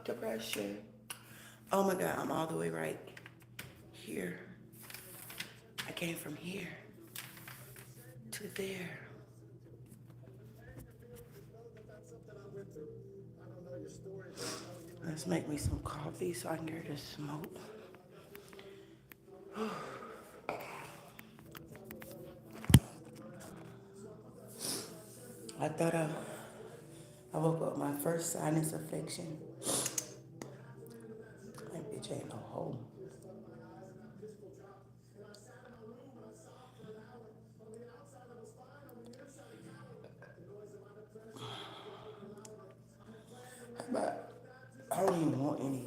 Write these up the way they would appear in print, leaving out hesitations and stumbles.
depression. Oh my God, I'm all the way right here. I came from here to there. Let's make me some coffee so I can get this smoke. I thought I woke up my first sinus infection. That bitch ain't no home. But I don't even want any.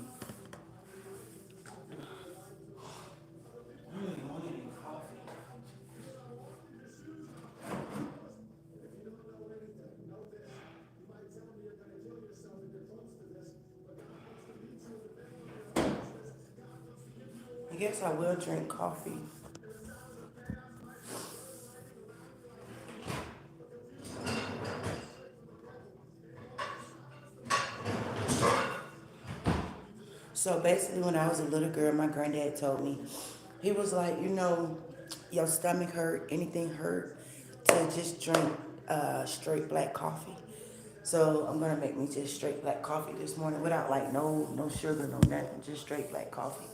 I don't even want any coffee. I guess I will drink coffee. So basically, when I was a little girl, my granddad told me, he was like, your stomach hurt, anything hurt, to just drink straight black coffee. So I'm gonna make me just straight black coffee this morning without like no sugar, no nothing, just straight black coffee.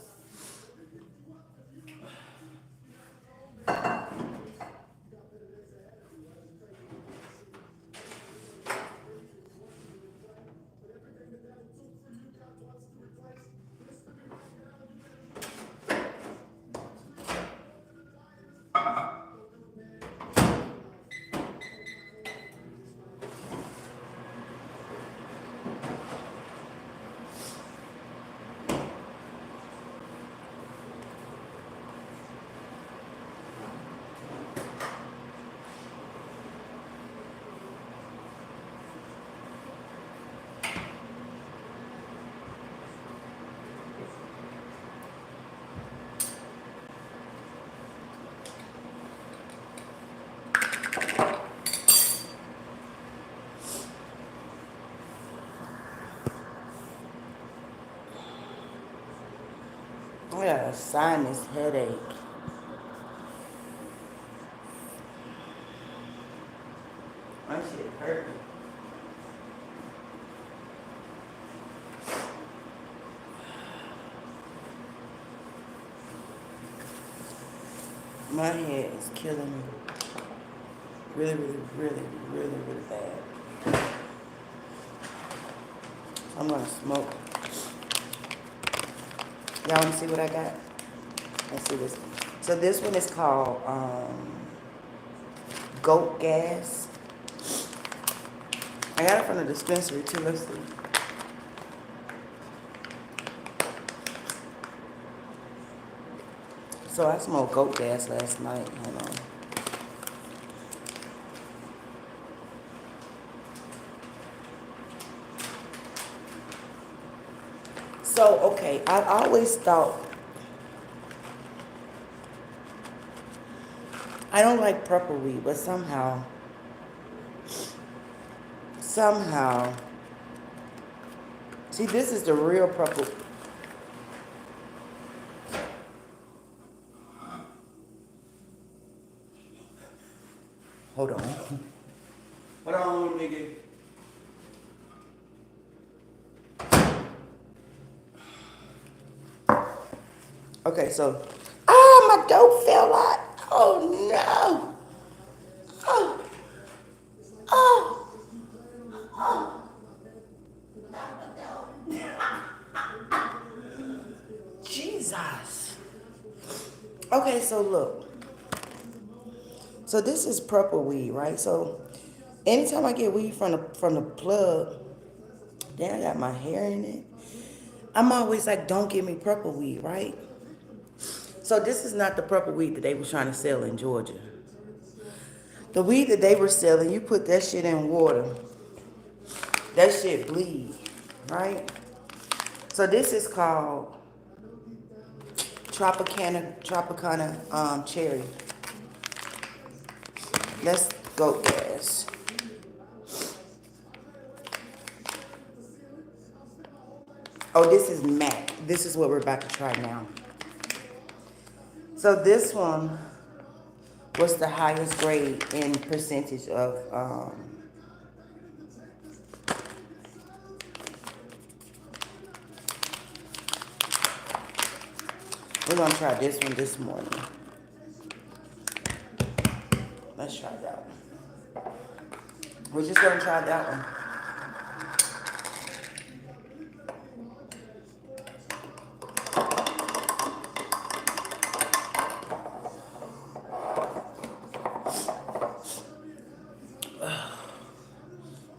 I got a sinus headache. My shit hurt. My head is killing me. Really, really, really, really, really bad. I'm gonna smoke. Y'all wanna see what I got? Let's see this. So this one is called goat gas. I got it from the dispensary too. Let's see. So I smoked goat gas last night. Hold on. So okay, I always thought I don't like purple weed, but somehow, see, this is the real purple. Hold on. Hold on, nigga. Okay, so, my dope fell out. Oh no. Oh, oh, oh. Jesus. Okay, so look. So this is purple weed, right? So anytime I get weed from the plug, then I got my hair in it. I'm always like, don't give me purple weed, right? So this is not the purple weed that they were trying to sell in Georgia. The weed that they were selling, you put that shit in water, that shit bleed, right? So this is called Tropicana cherry. Let's go, gas. Oh, this is matte. This is what we're about to try now. So this one was the highest grade in percentage of, we're gonna try this one this morning. Let's try that one. We're just gonna try that one.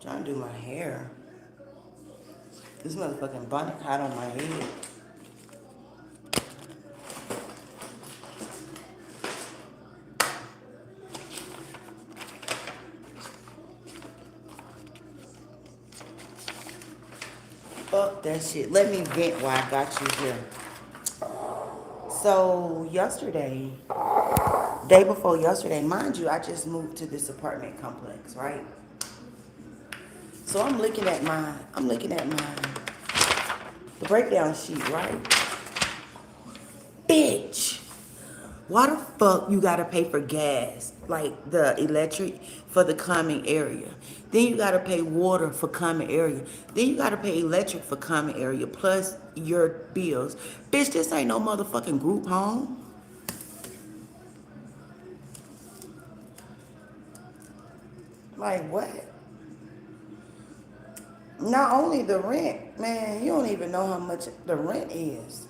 Trying to do my hair. This motherfucking bonnet hot on my head. Fuck that shit. Let me vent why I got you here. So yesterday, day before yesterday, mind you, I just moved to this apartment complex, right? So the breakdown sheet, right? Bitch, why the fuck you gotta pay for gas, like the electric for the common area? Then you gotta pay water for common area. Then you gotta pay electric for common area, plus your bills. Bitch, this ain't no motherfucking group home. Like what? Not only the rent, man, you don't even know how much the rent is.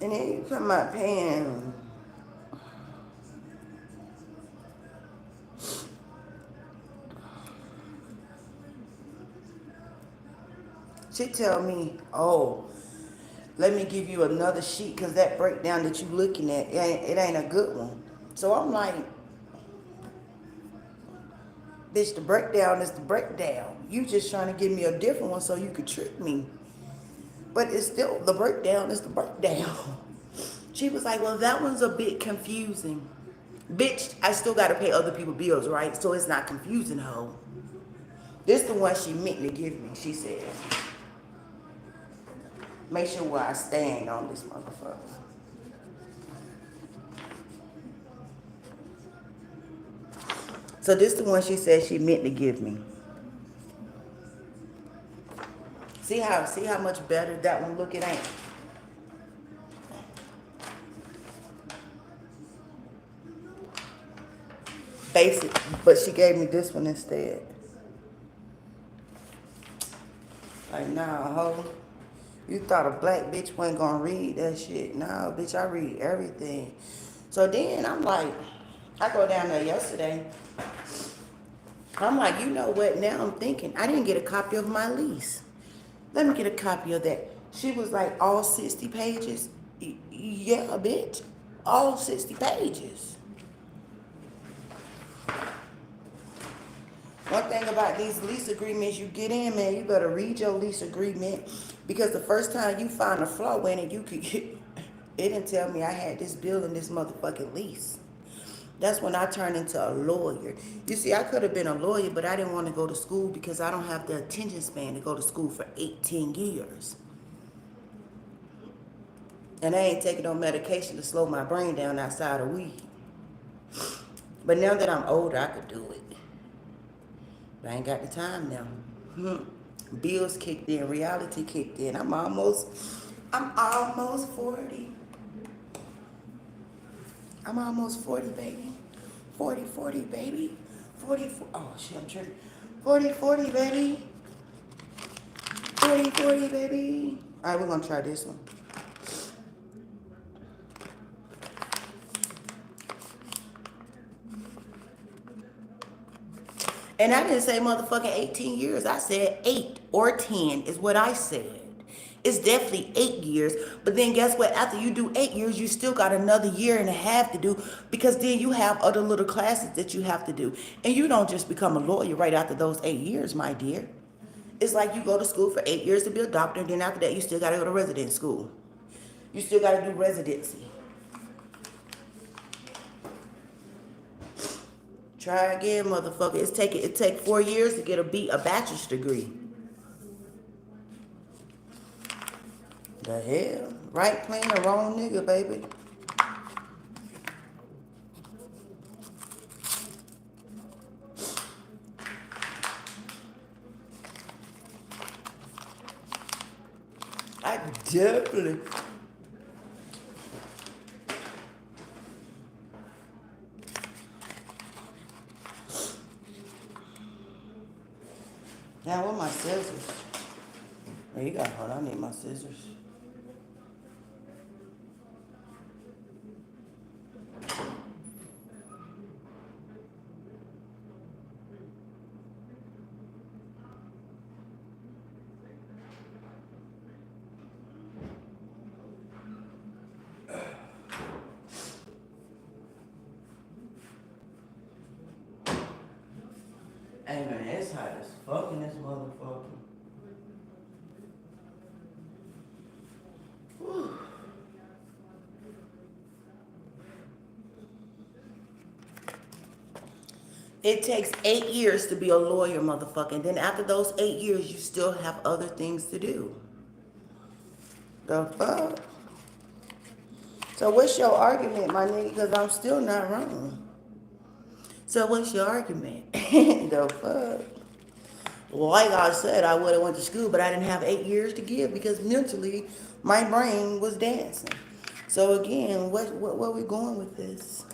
And then you come out paying. She tell me, oh, let me give you another sheet because that breakdown that you looking at, it ain't a good one. So I'm like, bitch, the breakdown is the breakdown. You just trying to give me a different one so you could trick me. But it's still, the breakdown is the breakdown. She was like, well, that one's a bit confusing. Bitch, I still got to pay other people's bills, right? So it's not confusing, ho. This the one she meant to give me, she said. Make sure where I stand on this motherfucker. So this the one she said she meant to give me. See how much better that one look? It ain't. Basic, but she gave me this one instead. Like, nah, ho. You thought a black bitch wasn't gonna read that shit. Nah, bitch, I read everything. So then I'm like, I go down there yesterday. I'm like, you know what? Now I'm thinking, I didn't get a copy of my lease. Let me get a copy of that. She was like, all 60 pages? Yeah, bitch. All 60 pages. One thing about these lease agreements you get in, man, you better read your lease agreement because the first time you find a flaw in it, you could get, it didn't tell me I had this bill in this motherfucking lease. That's when I turned into a lawyer. You see, I could have been a lawyer, but I didn't want to go to school because I don't have the attention span to go to school for 18 years. And I ain't taking no medication to slow my brain down outside of weed. But now that I'm older, I could do it. But I ain't got the time now. Bills kicked in, reality kicked in. I'm almost 40. I'm almost 40, baby. 40, baby. 40, oh shit, I'm tripping. 40, baby. 40, baby. All right, we're gonna try this one. And I didn't say motherfucking 18 years. I said 8 or 10 is what I said. It's definitely 8 years. But then guess what? After you do 8 years, you still got another year and a half to do because then you have other little classes that you have to do. And you don't just become a lawyer right after those 8 years, my dear. It's like you go to school for 8 years to be a doctor, and then after that, you still got to go to resident school. You still got to do residency. Try again, motherfucker. It take 4 years to get a bachelor's degree. The hell? Right playing the wrong nigga, baby. I definitely. Now, what my scissors? Oh, you got, hold on, I need my scissors. Hey man, it's hot as fuck in this motherfucker. Whew. It takes 8 years to be a lawyer, motherfucker. And then after those 8 years, you still have other things to do. The fuck? So what's your argument, my nigga? Because I'm still not wrong. So what's your argument? The fuck? Like I said, I would have went to school, but I didn't have 8 years to give because mentally my brain was dancing. So again, what where we going with this?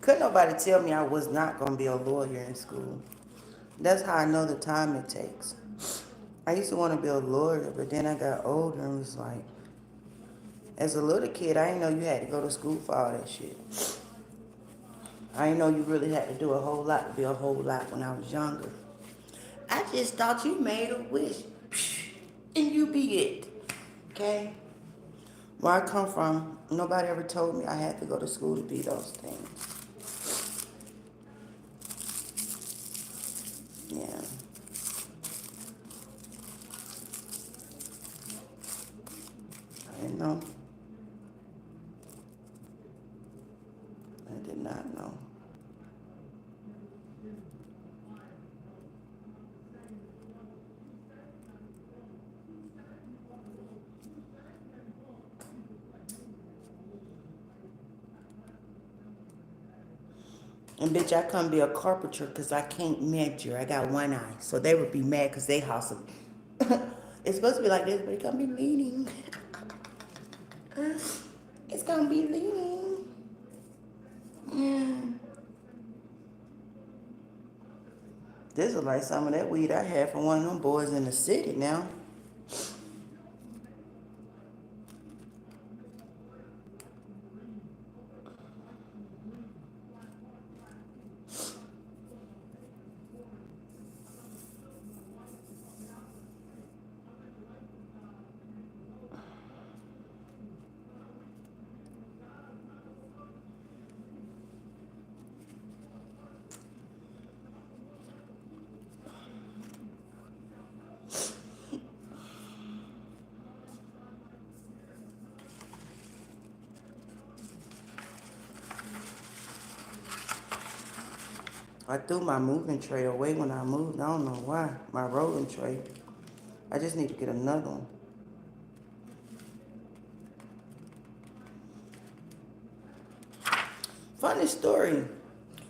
Couldn't nobody tell me I was not gonna be a lawyer in school. That's how I know the time it takes. I used to want to be a lawyer, but then I got older and was like, as a little kid, I didn't know you had to go to school for all that shit. I didn't know you really had to do a whole lot to be a whole lot when I was younger. I just thought you made a wish, and you be it. Okay? Where I come from, nobody ever told me I had to go to school to be those things. Yeah. I didn't know. I did not know. And bitch, I couldn't be a carpenter because I can't measure. I got one eye. So they would be mad because they house it's supposed to be like this, but it can't be leaning. It's gonna be leaning. Yeah. This is like some of that weed I had from one of them boys in the city now. I threw my moving tray away when I moved. I don't know why. My rolling tray. I just need to get another one. Funny story.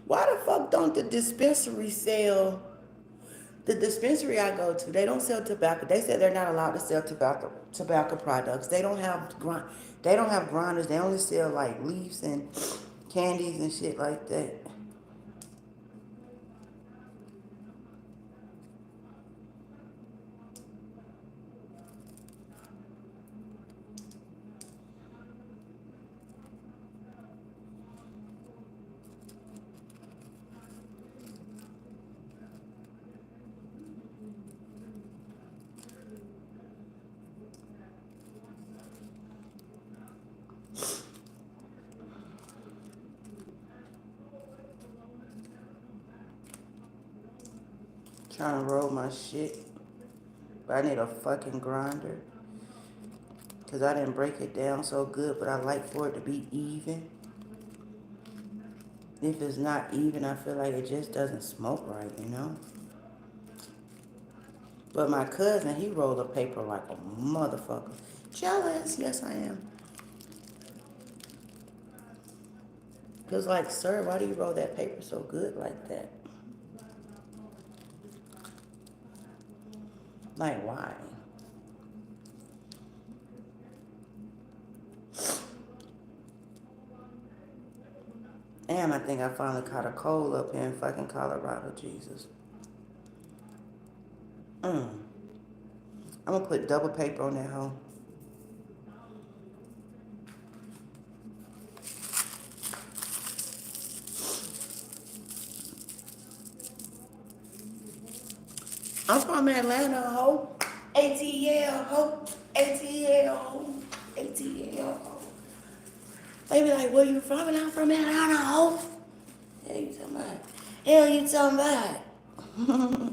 Why the fuck don't the dispensary sell? The dispensary I go to, they don't sell tobacco. They said they're not allowed to sell tobacco products. They don't have grinders. They only sell like leaves and candies and shit like that. Trying to roll my shit. But I need a fucking grinder. Because I didn't break it down so good, but I like for it to be even. If it's not even, I feel like it just doesn't smoke right, you know? But my cousin, he rolled a paper like a motherfucker. Jealous, yes I am. Because like, sir, why do you roll that paper so good like that? Like, why? Damn, I think I finally caught a cold up here in fucking Colorado, Jesus. I'm gonna put double paper on that hoe. I'm from Atlanta, ho. ATL, ho. ATL, ho. ATL, ho. They be like, where you from? And I'm from Atlanta, ho. Hell you talking about? Hell you talking about?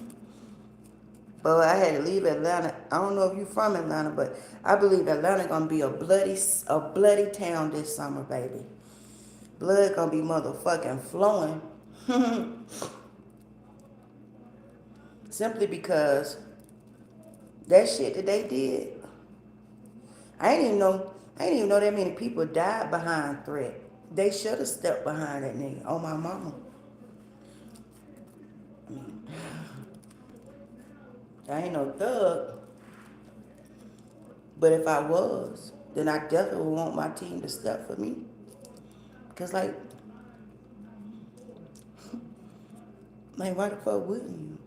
But I had to leave Atlanta. I don't know if you from Atlanta, but I believe Atlanta gonna be a bloody town this summer, baby. Blood gonna be motherfucking flowing. Simply because that shit that they did, I didn't even know that many people died behind threat. They should have stepped behind that nigga. Oh my mama. I ain't no thug. But if I was, then I definitely would want my team to step for me. Cause like why the fuck wouldn't you?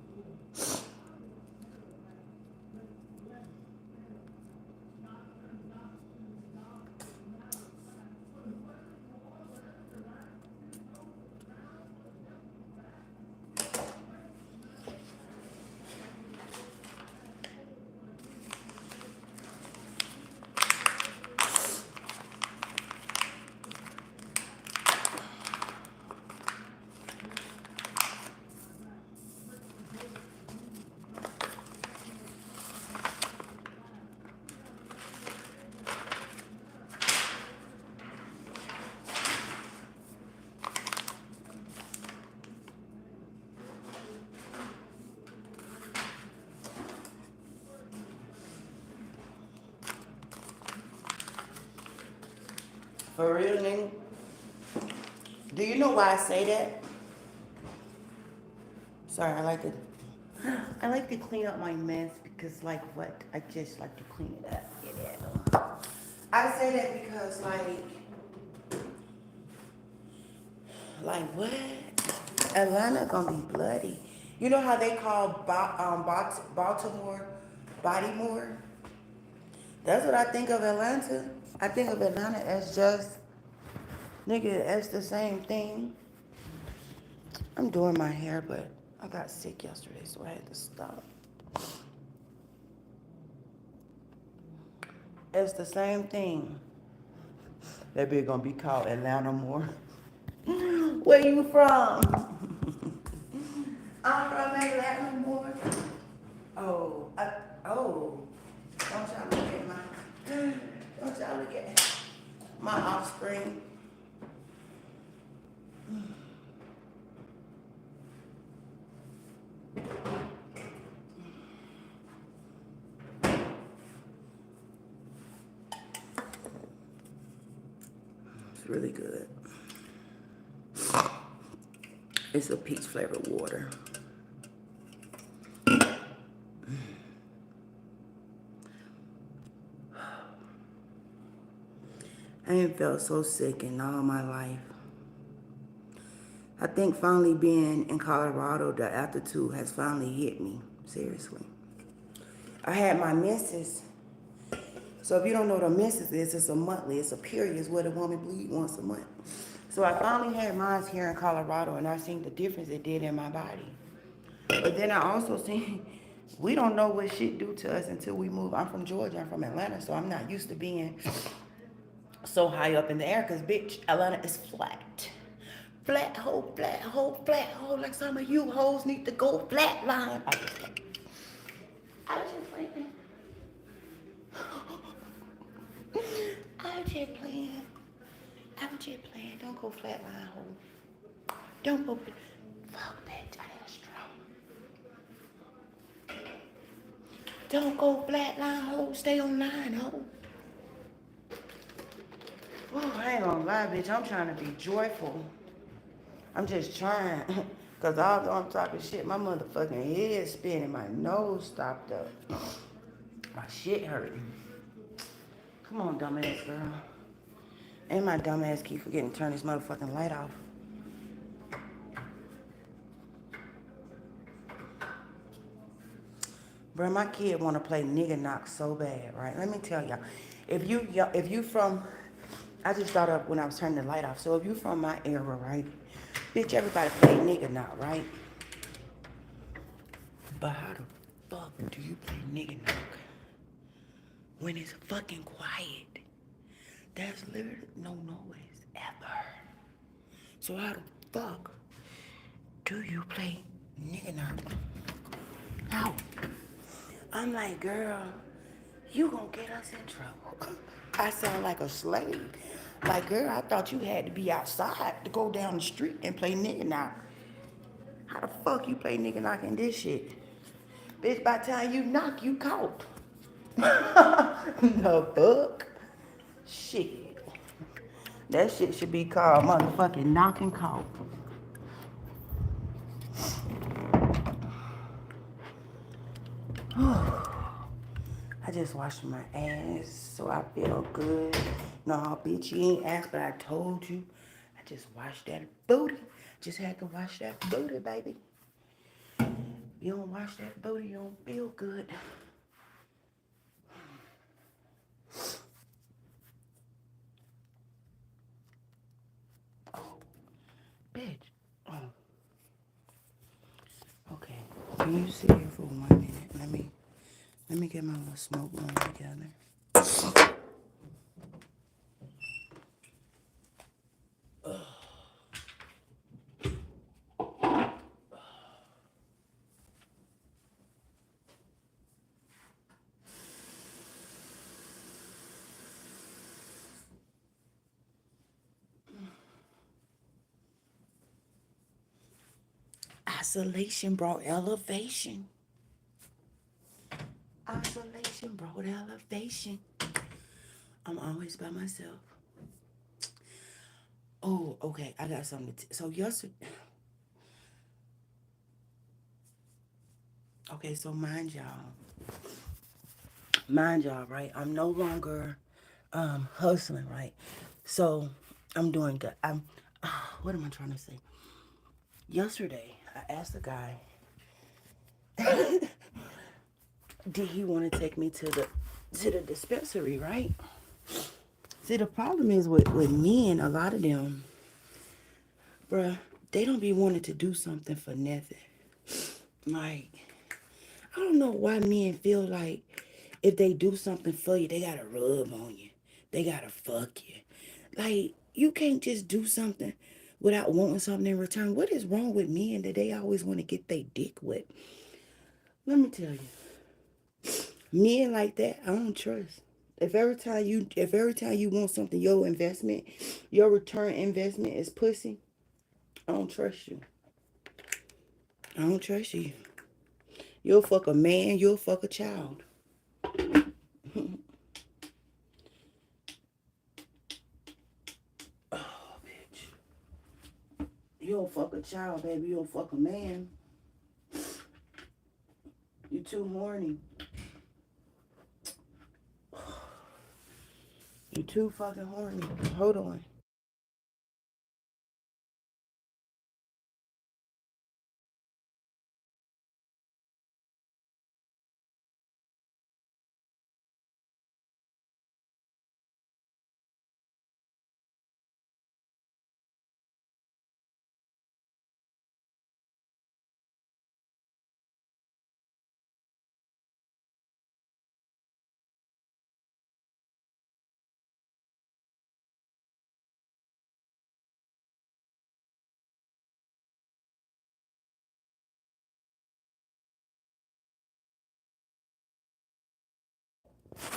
For real, nigga? Do you know why I say that? Sorry, I like to clean up my mess because like what? I just like to clean it up. Yeah. I say that because like what? Atlanta gonna be bloody. You know how they call Baltimore Bodymore? That's what I think of Atlanta. I think of Atlanta as just, nigga, as the same thing. I'm doing my hair, but I got sick yesterday, so I had to stop. It's the same thing. That bitch gonna be called Atlanta more. Where you from? I'm from Atlanta more. Oh, oh. Don't y'all look at don't y'all look at my offspring. It's really good. It's a peach flavored water. I ain't felt so sick in all my life. I think finally being in Colorado, the altitude has finally hit me. Seriously. I had my menses. So if you don't know what a menses is, it's a monthly. It's a period. It's where the woman bleed once a month. So I finally had mine here in Colorado, and I seen the difference it did in my body. But then I also seen, we don't know what shit do to us until we move. I'm from Georgia. I'm from Atlanta, so I'm not used to being so high up in the air because, bitch, Atlanta is flat. flat hoe, like some of you hoes need to go flatline. I was just playing. I was just playing. I was just playing. Don't go flatline, hoe. Don't go. Fuck, bitch. I need a straw. Don't go flatline, hoe. Stay online, hoe. Oh, I ain't gonna lie, bitch. I'm trying to be joyful. I'm just trying. Cause although I'm talking shit, my motherfucking head spinning, my nose stopped up. My shit hurting. Come on, dumbass girl. And my dumbass keep forgetting to turn this motherfucking light off. Bro, my kid wanna play nigga knock so bad, right? Let me tell y'all. If you from, I just thought of when I was turning the light off. So if you from my era, right? Bitch, everybody play nigga knock, right? But how the fuck do you play nigga knock when it's fucking quiet? There's literally no noise ever. So how the fuck do you play nigga knock? How? I'm like, girl, you gonna get us in trouble. I sound like a slave. Like, girl, I thought you had to be outside to go down the street and play nigga knock. How the fuck you play nigga knock in this shit? Bitch, by the time you knock, you caught. The fuck? Shit. That shit should be called motherfucking knock and call. I just washed my ass, so I feel good. No, bitch, you ain't asked, but I told you. I just washed that booty. Just had to wash that booty, baby. You don't wash that booty, you don't feel good. Oh, bitch. Oh, okay. Can you sit here for 1 minute? Let me get my little smoke on together. Isolation brought elevation. Isolation brought elevation. I'm always by myself. Oh, okay. I got something to so yesterday. Okay, so mind y'all, right? I'm no longer hustling, right? So I'm doing good. What am I trying to say? Yesterday, I asked the guy, did he want to take me to the dispensary, right? See, the problem is with men, a lot of them, bruh, they don't be wanting to do something for nothing. Like, I don't know why men feel like if they do something for you, they gotta rub on you. They gotta fuck you. Like, you can't just do something without wanting something in return. What is wrong with men that they always want to get their dick wet? Let me tell you, men like that, I don't trust. If every time you want something, your return investment is pussy, I don't trust you. I don't trust you. You'll fuck a man, you'll fuck a child. Oh, bitch. You don't fuck a child, baby. You don't fuck a man. You too horny. You too fucking horny. Hold on.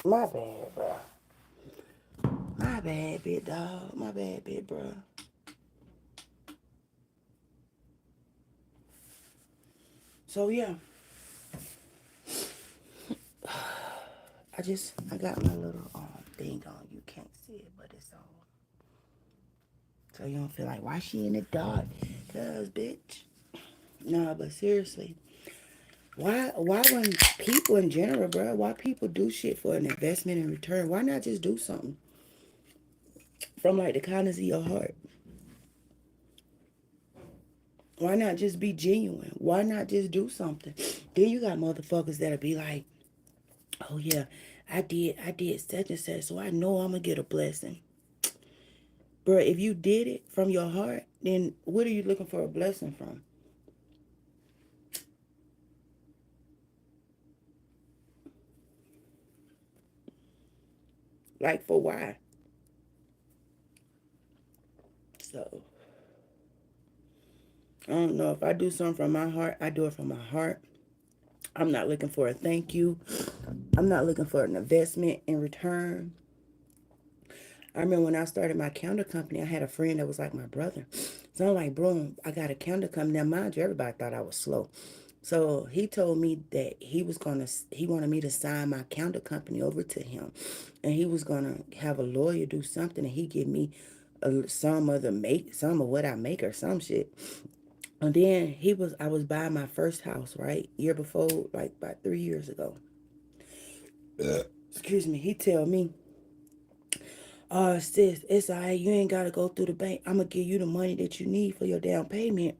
My bad, bro. My bad, big dog. My bad, big bro. So yeah, I got my little thing on. You can't see it, but it's on. So you don't feel like why she in the dark? Cause bitch. Nah, but seriously, why when people in general, bro, why people do shit for an investment in return? Why not just do something from like the kindness of your heart? Why not just be genuine? Why not just do something? Then you got motherfuckers that'll be like, oh yeah, I did such and such, so I know I'm gonna get a blessing. Bro, if you did it from your heart, then what are you looking for a blessing from? Like for why? So I don't know. If I do something from my heart, I do it from my heart. I'm not looking for a thank you. I'm not looking for an investment in return. I remember when I started my counter company, I had a friend that was like my brother. So I'm like, bro, I got a counter company. Now, mind you, everybody thought I was slow. So he told me that he wanted me to sign my counter company over to him. And he was gonna have a lawyer do something and he give me some of what I make or some shit. And then I was buying my first house, right? Year before, like about 3 years ago. Excuse me. He tell me, sis, it's all right. You ain't got to go through the bank. I'm going to give you the money that you need for your down payment.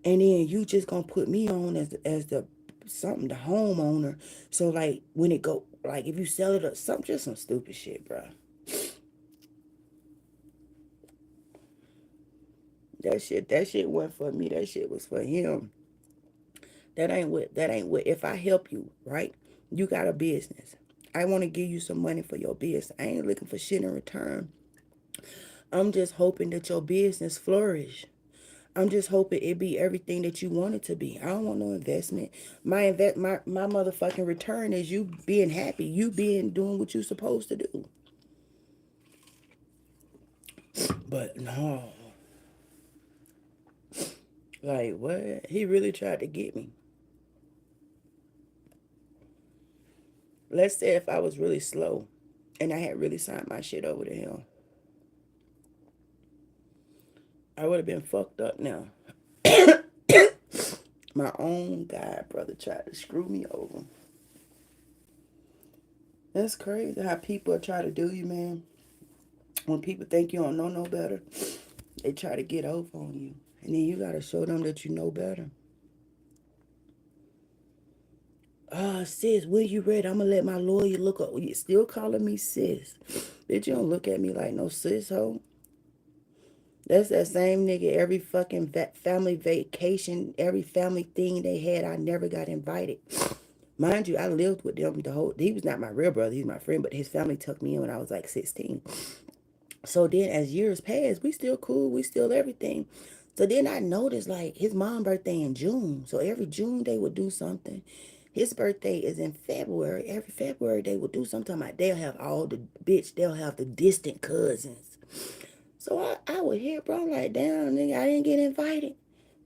And then you just going to put me on as the something, the homeowner. So, like, when it go, like, if you sell it or something, just some stupid shit, bro. That shit wasn't for me. That shit was for him. That ain't what, if I help you, right? You got a business. I want to give you some money for your business. I ain't looking for shit in return. I'm just hoping that your business flourish. I'm just hoping it be everything that you want it to be. I don't want no investment. My motherfucking return is you being happy, you being doing what you supposed to do. But no, like what? He really tried to get me. Let's say if I was really slow and I had really signed my shit over to him, I would have been fucked up now. My own god brother tried to screw me over. That's crazy how people try to do you, man. When people think you don't know no better, they try to get over on you. And then you gotta show them that you know better. Sis, when you ready, I'm gonna let my lawyer look up. You still calling me sis. Bitch, you don't look at me like no sis hoe. That's that same nigga every fucking family vacation, every family thing they had, I never got invited. Mind you, I lived with them the whole, he was not my real brother, he was my friend, but his family took me in when I was like 16. So then as years passed, we still cool, we still everything. So then I noticed like his mom birthday in June. So every June they would do something. His birthday is in February. Every February they would do something like they'll have all the bitch, they'll have the distant cousins. So I would hear, bro, I'm like, damn, nigga, I didn't get invited.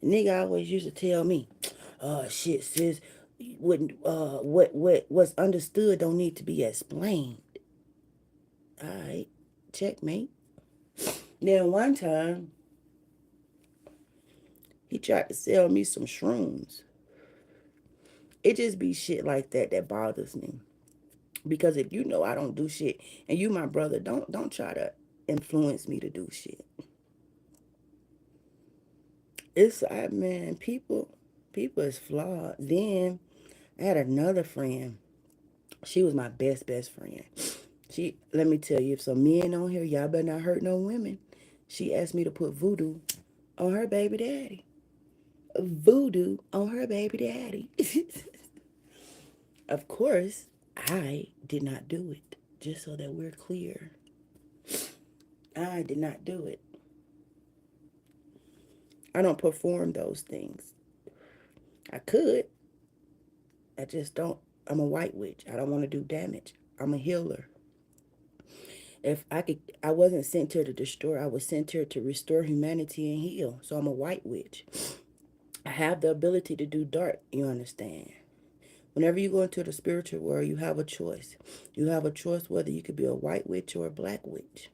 The nigga always used to tell me, shit, sis, what's understood don't need to be explained. All right, checkmate. Then one time, he tried to sell me some shrooms. It just be shit like that that bothers me. Because if you know I don't do shit, and you my brother, don't try to influence me to do shit. It's man, people is flawed. Then I had another friend. She was my best friend. She let me tell you, if some men on here, y'all better not hurt no women. She asked me to put voodoo on her baby daddy. Voodoo on her baby daddy. Of course, I did not do it. Just so that we're clear. I did not do it. I don't perform those things. I could. I just don't. I'm a white witch. I don't want to do damage. I'm a healer. If I could, I wasn't sent here to destroy. I was sent here to restore humanity and heal. So I'm a white witch. I have the ability to do dark. You understand? Whenever you go into the spiritual world, you have a choice. You have a choice whether you could be a white witch or a black witch.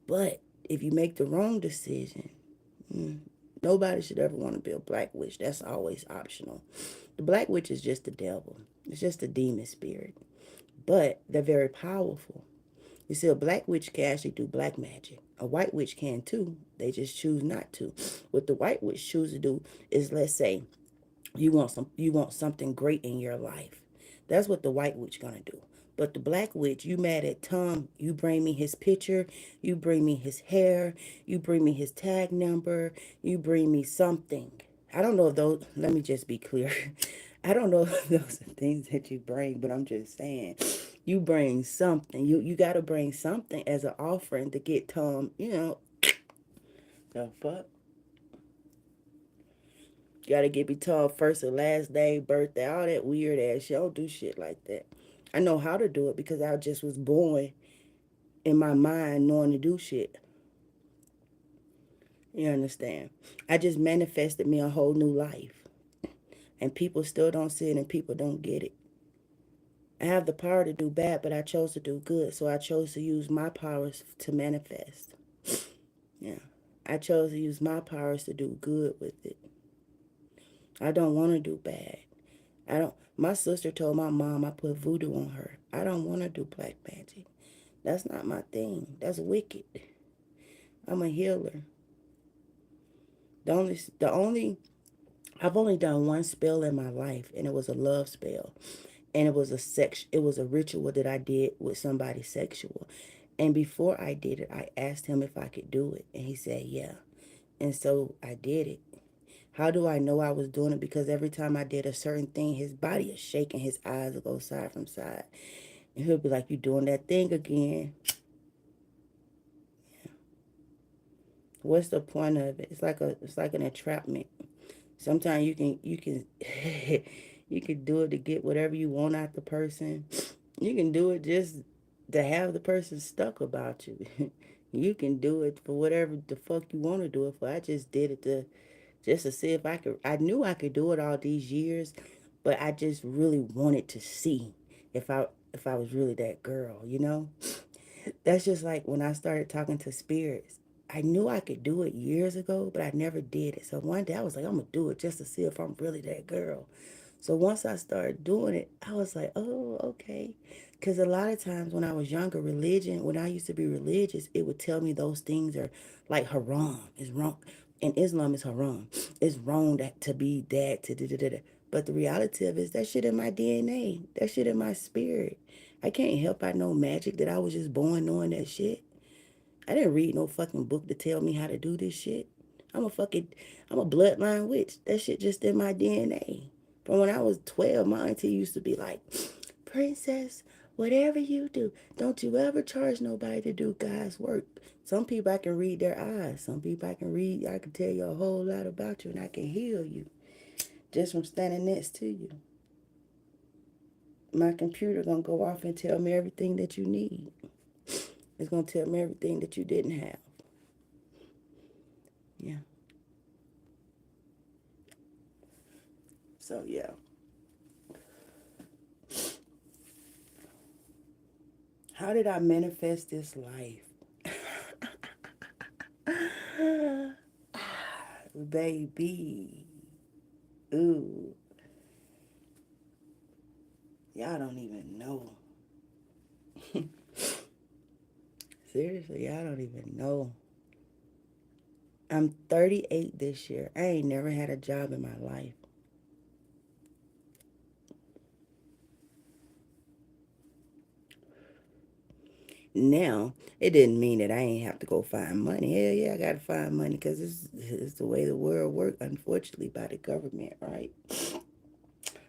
But if you make the wrong decision, nobody should ever want to be a black witch. That's always optional. The black witch is just the devil. It's just a demon spirit. But they're very powerful. You see, a black witch can actually do black magic. A white witch can too. They just choose not to. What the white witch chooses to do is, let's say, you want something great in your life. That's what the white witch gonna do. But the black witch, you mad at Tom, you bring me his picture, you bring me his hair, you bring me his tag number, you bring me something. I don't know if those, let me just be clear. I don't know if those are things that you bring, but I'm just saying, you bring something. You got to bring something as an offering to get Tom, the fuck? You got to get me Tom first and last name, birthday, all that weird ass shit. I don't do shit like that. I know how to do it because I just was born in my mind knowing to do shit. You understand? I just manifested me a whole new life. And people still don't see it and people don't get it. I have the power to do bad, but I chose to do good. So I chose to use my powers to manifest. Yeah. I chose to use my powers to do good with it. I don't want to do bad. I don't. My sister told my mom I put voodoo on her. I don't want to do black magic. That's not my thing. That's wicked. I'm a healer. The only I've only done one spell in my life, and it was a love spell, and it was a ritual that I did with somebody sexual, and before I did it, I asked him if I could do it, and he said yeah, and so I did it. How do I know I was doing it? Because every time I did a certain thing, his body is shaking, his eyes will go side from side, and he'll be like, "You doing that thing again? What's the point of it?" It's like an entrapment. Sometimes you can you can do it to get whatever you want out the person. You can do it just to have the person stuck about you. You can do it for whatever the fuck you want to do it for. I just did it to just to see if I could. I knew I could do it all these years, but I just really wanted to see if I was really that girl. That's just like when I started talking to spirits. I knew I could do it years ago, but I never did it. So one day I was like, I'm going to do it just to see if I'm really that girl. So once I started doing it, I was like, oh, okay. Because a lot of times when I was younger, when I used to be religious, it would tell me those things are like haram. It's wrong. In Islam, it's haram. It's wrong to be that, to da da da da. But the reality of it is that shit in my DNA. That shit in my spirit. I can't help I know magic that I was just born knowing that shit. I didn't read no fucking book to tell me how to do this shit. I'm a fucking, I'm a bloodline witch. That shit just in my DNA. From when I was 12, my auntie used to be like, Princess, whatever you do, don't you ever charge nobody to do God's work. Some people I can read their eyes. Some people I can tell you a whole lot about you and I can heal you just from standing next to you. My computer gonna go off and tell me everything that you need. It's gonna tell me everything that you didn't have. Yeah. So yeah. How did I manifest this life? Baby. Ooh. Y'all don't even know. Seriously, y'all don't even know. I'm 38 this year. I ain't never had a job in my life. Now, it didn't mean that I ain't have to go find money. Hell yeah, I got to find money because it's the way the world works, unfortunately, by the government, right?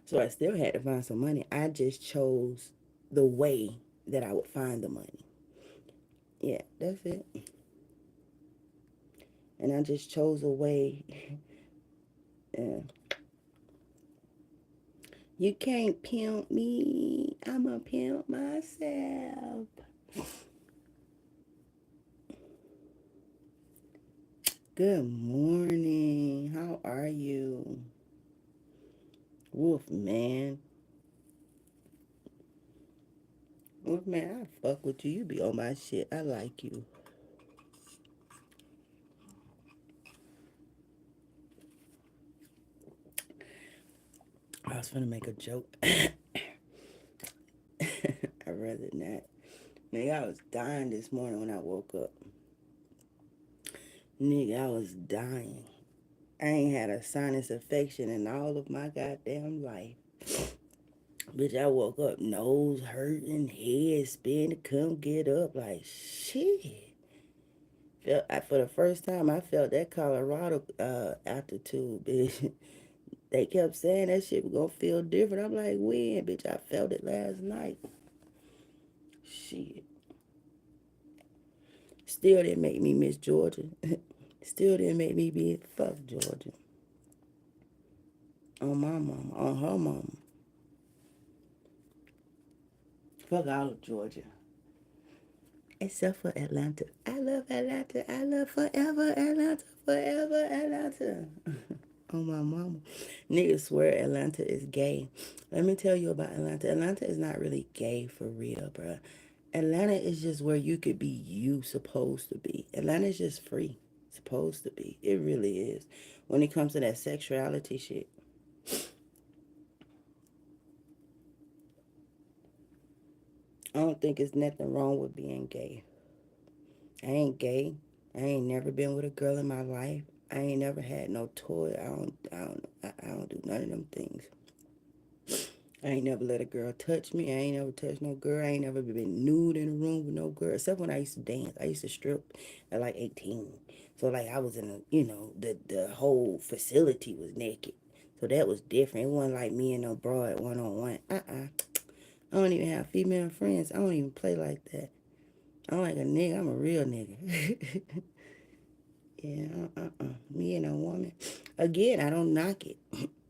So I still had to find some money. I just chose the way that I would find the money. Yeah, that's it. And I just chose a way. Yeah. You can't pimp me. I'm a pimp myself. Good morning. How are you? Wolf man. Wolf man, I fuck with you. You be on my shit. I like you. I was gonna make a joke. I'd rather not. Nigga, I was dying this morning when I woke up. Nigga, I was dying. I ain't had a sinus infection in all of my goddamn life. Bitch, I woke up nose hurting, head spinning, couldn't get up. Like, shit. For the first time, I felt that Colorado altitude, bitch. They kept saying that shit was gonna feel different. I'm like, when, bitch? I felt it last night. Shit. Still didn't make me miss Georgia. Still didn't make me be fuck Georgia. On my mama, on her mama. Fuck all of Georgia. Except for Atlanta. I love Atlanta. I love forever Atlanta. Forever Atlanta. On my mama. Niggas swear Atlanta is gay. Let me tell you about Atlanta. Atlanta is not really gay for real, bruh. Atlanta is just where you could be you supposed to be. Atlanta is just free. Supposed to be. It really is. When it comes to that sexuality shit. I don't think it's nothing wrong with being gay. I ain't gay. I ain't never been with a girl in my life. I ain't never had no toy. I don't do none of them things. I ain't never let a girl touch me. I ain't never touched no girl. I ain't never been nude in a room with no girl. Except when I used to dance. I used to strip at like 18. So like I was in a, the whole facility was naked. So that was different. It wasn't like me and no broad one on one. I don't even have female friends. I don't even play like that. I'm like a nigga. I'm a real nigga. Yeah, me and a woman. Again, I don't knock it.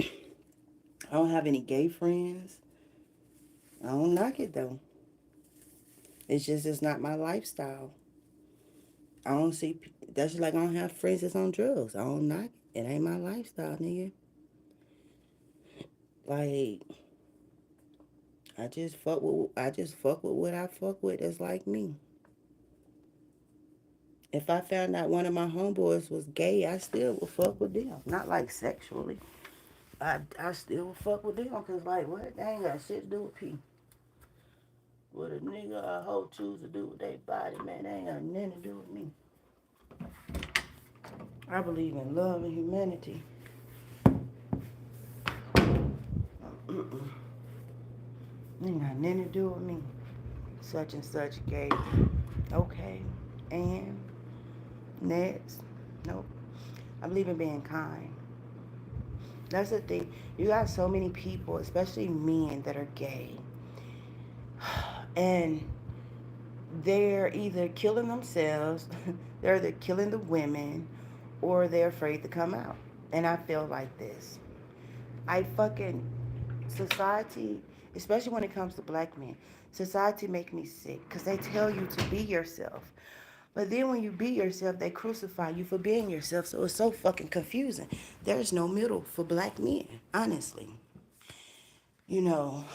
I don't have any gay friends. I don't knock it though. It's not my lifestyle. I don't see. That's just like I don't have friends that's on drugs. I don't knock it. It ain't my lifestyle, nigga. Like I just fuck with what I fuck with. That's like me. If I found out one of my homeboys was gay, I still would fuck with them. Not like sexually. I still would fuck with them because like what? They ain't got shit to do with P. What a nigga or a hoe choose to do with their body, man, that ain't got nothing to do with me. I believe in love and humanity. It ain't got nothing to do with me. Such and such gay. Okay. And next. Nope. I believe in being kind. That's the thing. You got so many people, especially men, that are gay. And they're either killing themselves, they're either killing the women, or they're afraid to come out. And I feel like this. I fucking society, especially when it comes to black men, society make me sick because they tell you to be yourself. But then when you be yourself, they crucify you for being yourself. So it's so fucking confusing. There's no middle for black men, honestly. You know,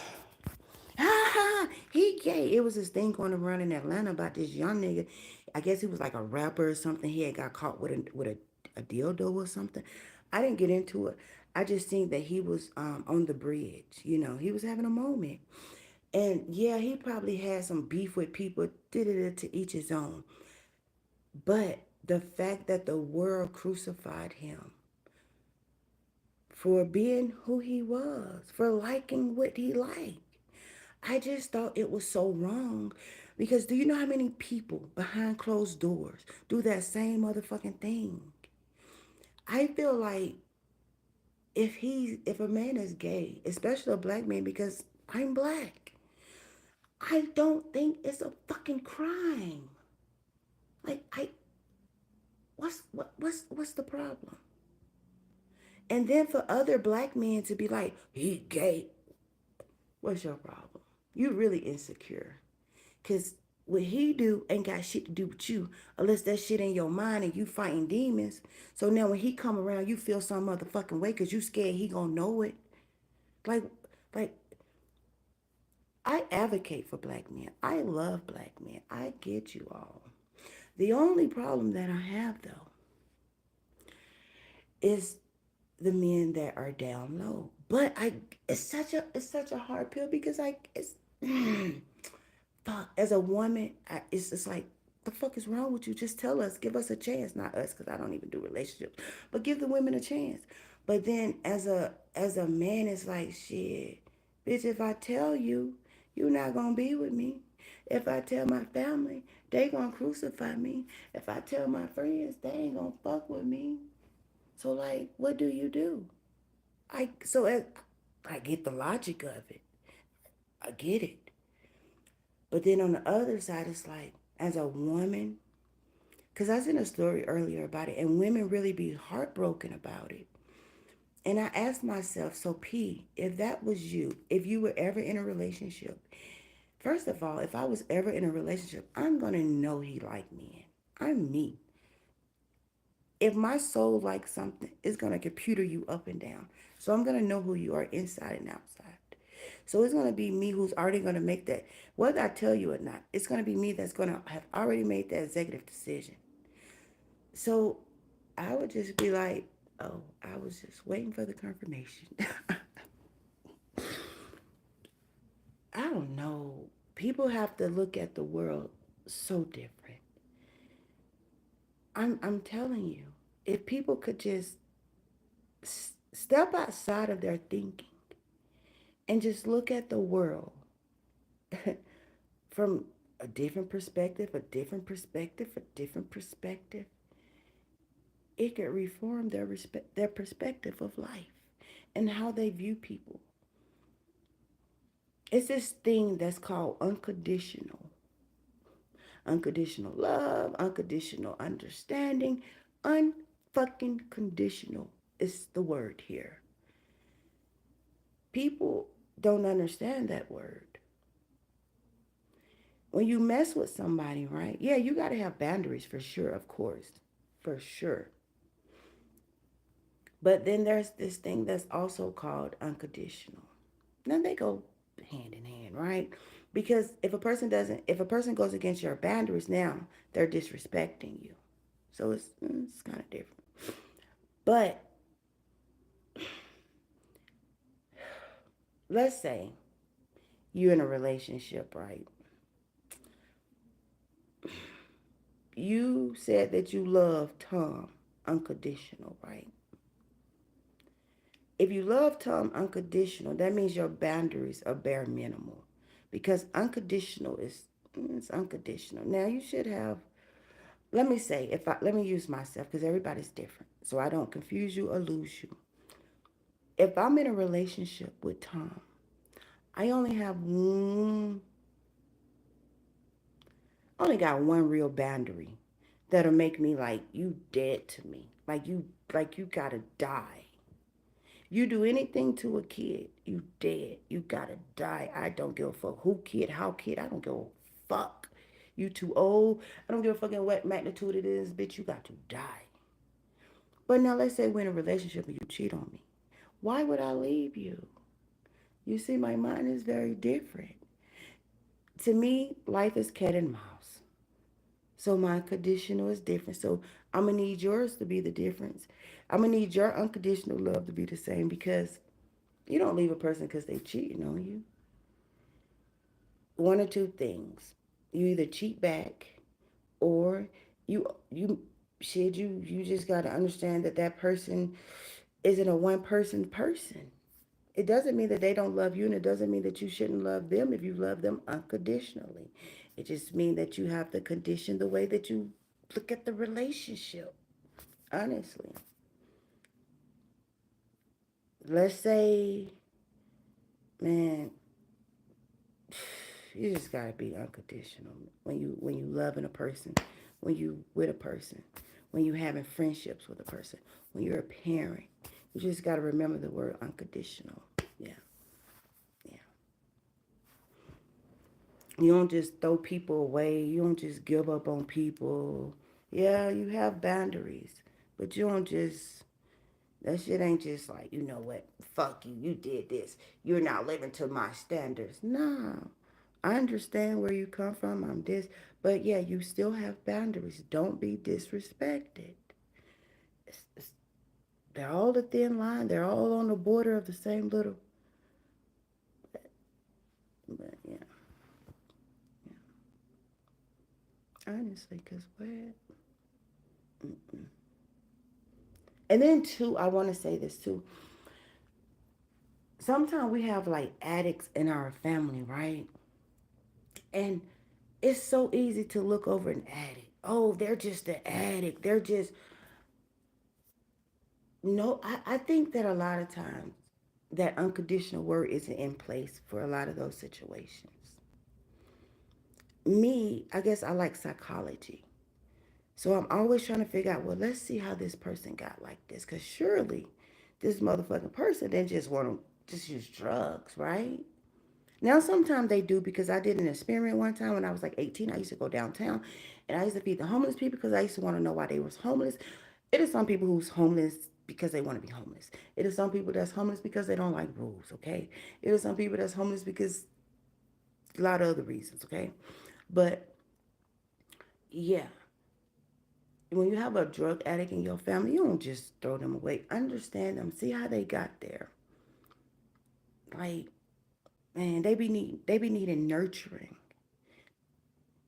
he gay. It was this thing going around in Atlanta about this young nigga. I guess he was like a rapper or something. He had got caught with a dildo or something. I didn't get into it. I just seen that he was on the bridge. He was having a moment. And yeah, he probably had some beef with people. Did it to each his own. But the fact that the world crucified him for being who he was, for liking what he liked. I just thought it was so wrong because do you know how many people behind closed doors do that same motherfucking thing? I feel like if a man is gay, especially a black man, because I'm black, I don't think it's a fucking crime. Like what's the problem? And then for other black men to be like, he gay. What's your problem? You really insecure. Cause what he do ain't got shit to do with you unless that shit in your mind and you fighting demons. So now when he come around, you feel some motherfucking way cause you scared he gonna know it. Like, like I advocate for black men. I love black men. I get you all. The only problem that I have though is the men that are down low. But it's such a hard pill because it's fuck, as a woman, it's just like, the fuck is wrong with you? Just tell us, give us a chance. Not us, because I don't even do relationships, but give the women a chance. But then as a man, it's like, shit, bitch, if I tell you, you're not gonna be with me. If I tell my family, they gonna crucify me. If I tell my friends, they ain't gonna fuck with me. So like, what do you do? I get the logic of it. I get it. But then on the other side, it's like, as a woman, because I seen a story earlier about it, and women really be heartbroken about it. And I asked myself, so P, if that was you, if you were ever in a relationship, first of all, if I was ever in a relationship, I'm going to know he like me. I'm me. If my soul likes something, it's going to computer you up and down. So I'm going to know who you are inside and outside. So it's going to be me who's already going to make that, whether I tell you or not, it's going to be me that's going to have already made that executive decision. So I would just be like, oh, I was just waiting for the confirmation. I don't know. People have to look at the world so different. I'm telling you, if people could just step outside of their thinking and just look at the world from a different perspective, a different perspective, a different perspective, it could reform their perspective of life and how they view people. It's this thing that's called unconditional. Unconditional love, unconditional understanding, unfucking conditional is the word here. People don't understand that word. When you mess with somebody, right? Yeah, you got to have boundaries for sure, of course. For sure. But then there's this thing that's also called unconditional. Now they go hand in hand, right? Because if a person goes against your boundaries now, they're disrespecting you. So it's kind of different. But let's say you're in a relationship, right? You said that you love Tom unconditional, right? If you love Tom unconditional, that means your boundaries are bare minimal. Because unconditional is it's unconditional. Now you should have, let me say, if I let me use myself because everybody's different. So I don't confuse you or lose you. If I'm in a relationship with Tom, I only got one real boundary that'll make me like you dead to me. Like you gotta die. You do anything to a kid, you dead. You gotta die. I don't give a fuck who kid, how kid, I don't give a fuck. You too old. I don't give a fucking what magnitude it is, bitch. You got to die. But now let's say we're in a relationship and you cheat on me. Why would I leave you? You see, my mind is very different. To me, life is cat and mouse. So my conditional is different. So I'm gonna need yours to be the difference. I'm gonna need your unconditional love to be the same because you don't leave a person because they cheating on you. One or two things. You either cheat back or you shit you just gotta understand that that person isn't a one person. It doesn't mean that they don't love you, and it doesn't mean that you shouldn't love them if you love them unconditionally. It just means that you have to condition the way that you look at the relationship. Honestly, let's say, man, you just gotta be unconditional when you loving a person, when you with a person, when you having friendships with a person, when you're a parent. You just gotta remember the word unconditional. Yeah, yeah. You don't just throw people away. You don't just give up on people. Yeah, you have boundaries, but you don't just. That shit ain't just like, you know what, fuck you, you did this. You're not living to my standards. Nah. I understand where you come from. I'm this. But yeah, you still have boundaries. Don't be disrespected. It's, they're all a thin line. They're all on the border of the same little. But yeah, honestly, because what? And then, too, I want to say this too. Sometimes we have like addicts in our family, right? And it's so easy to look over an addict. Oh, they're just an addict. They're just. No, I think that a lot of times that unconditional word isn't in place for a lot of those situations. Me, I guess I like psychology. So I'm always trying to figure out, well, let's see how this person got like this. Because surely this motherfucking person didn't just want to just use drugs, right? Now, sometimes they do because I did an experiment one time when I was like 18. I used to go downtown and I used to feed the homeless people because I used to want to know why they was homeless. It is some people who's homeless because they want to be homeless. It is some people that's homeless because they don't like rules, okay? It is some people that's homeless because a lot of other reasons, okay? But yeah, when you have a drug addict in your family, you don't just throw them away. Understand them, see how they got there. Like, man, they be needing nurturing.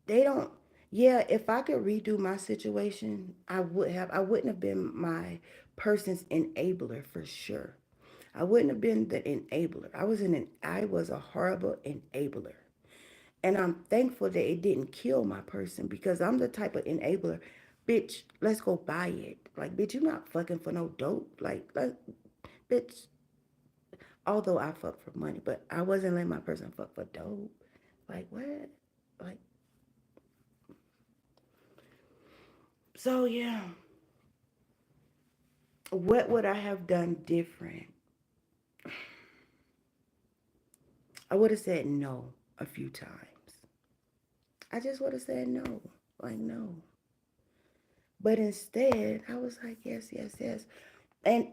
They don't. Yeah, if I could redo my situation, I would have. I wouldn't have been my person's enabler for sure. I wouldn't have been the enabler. I was a horrible enabler. And I'm thankful that it didn't kill my person because I'm the type of enabler, bitch, let's go buy it. Like, bitch, you not fucking for no dope. Like, bitch, although I fuck for money, but I wasn't letting my person fuck for dope. Like, what? Like, so yeah. What would I have done different? I would have said no a few times. I just would have said no. Like, no. But instead, I was like, yes, yes, yes. And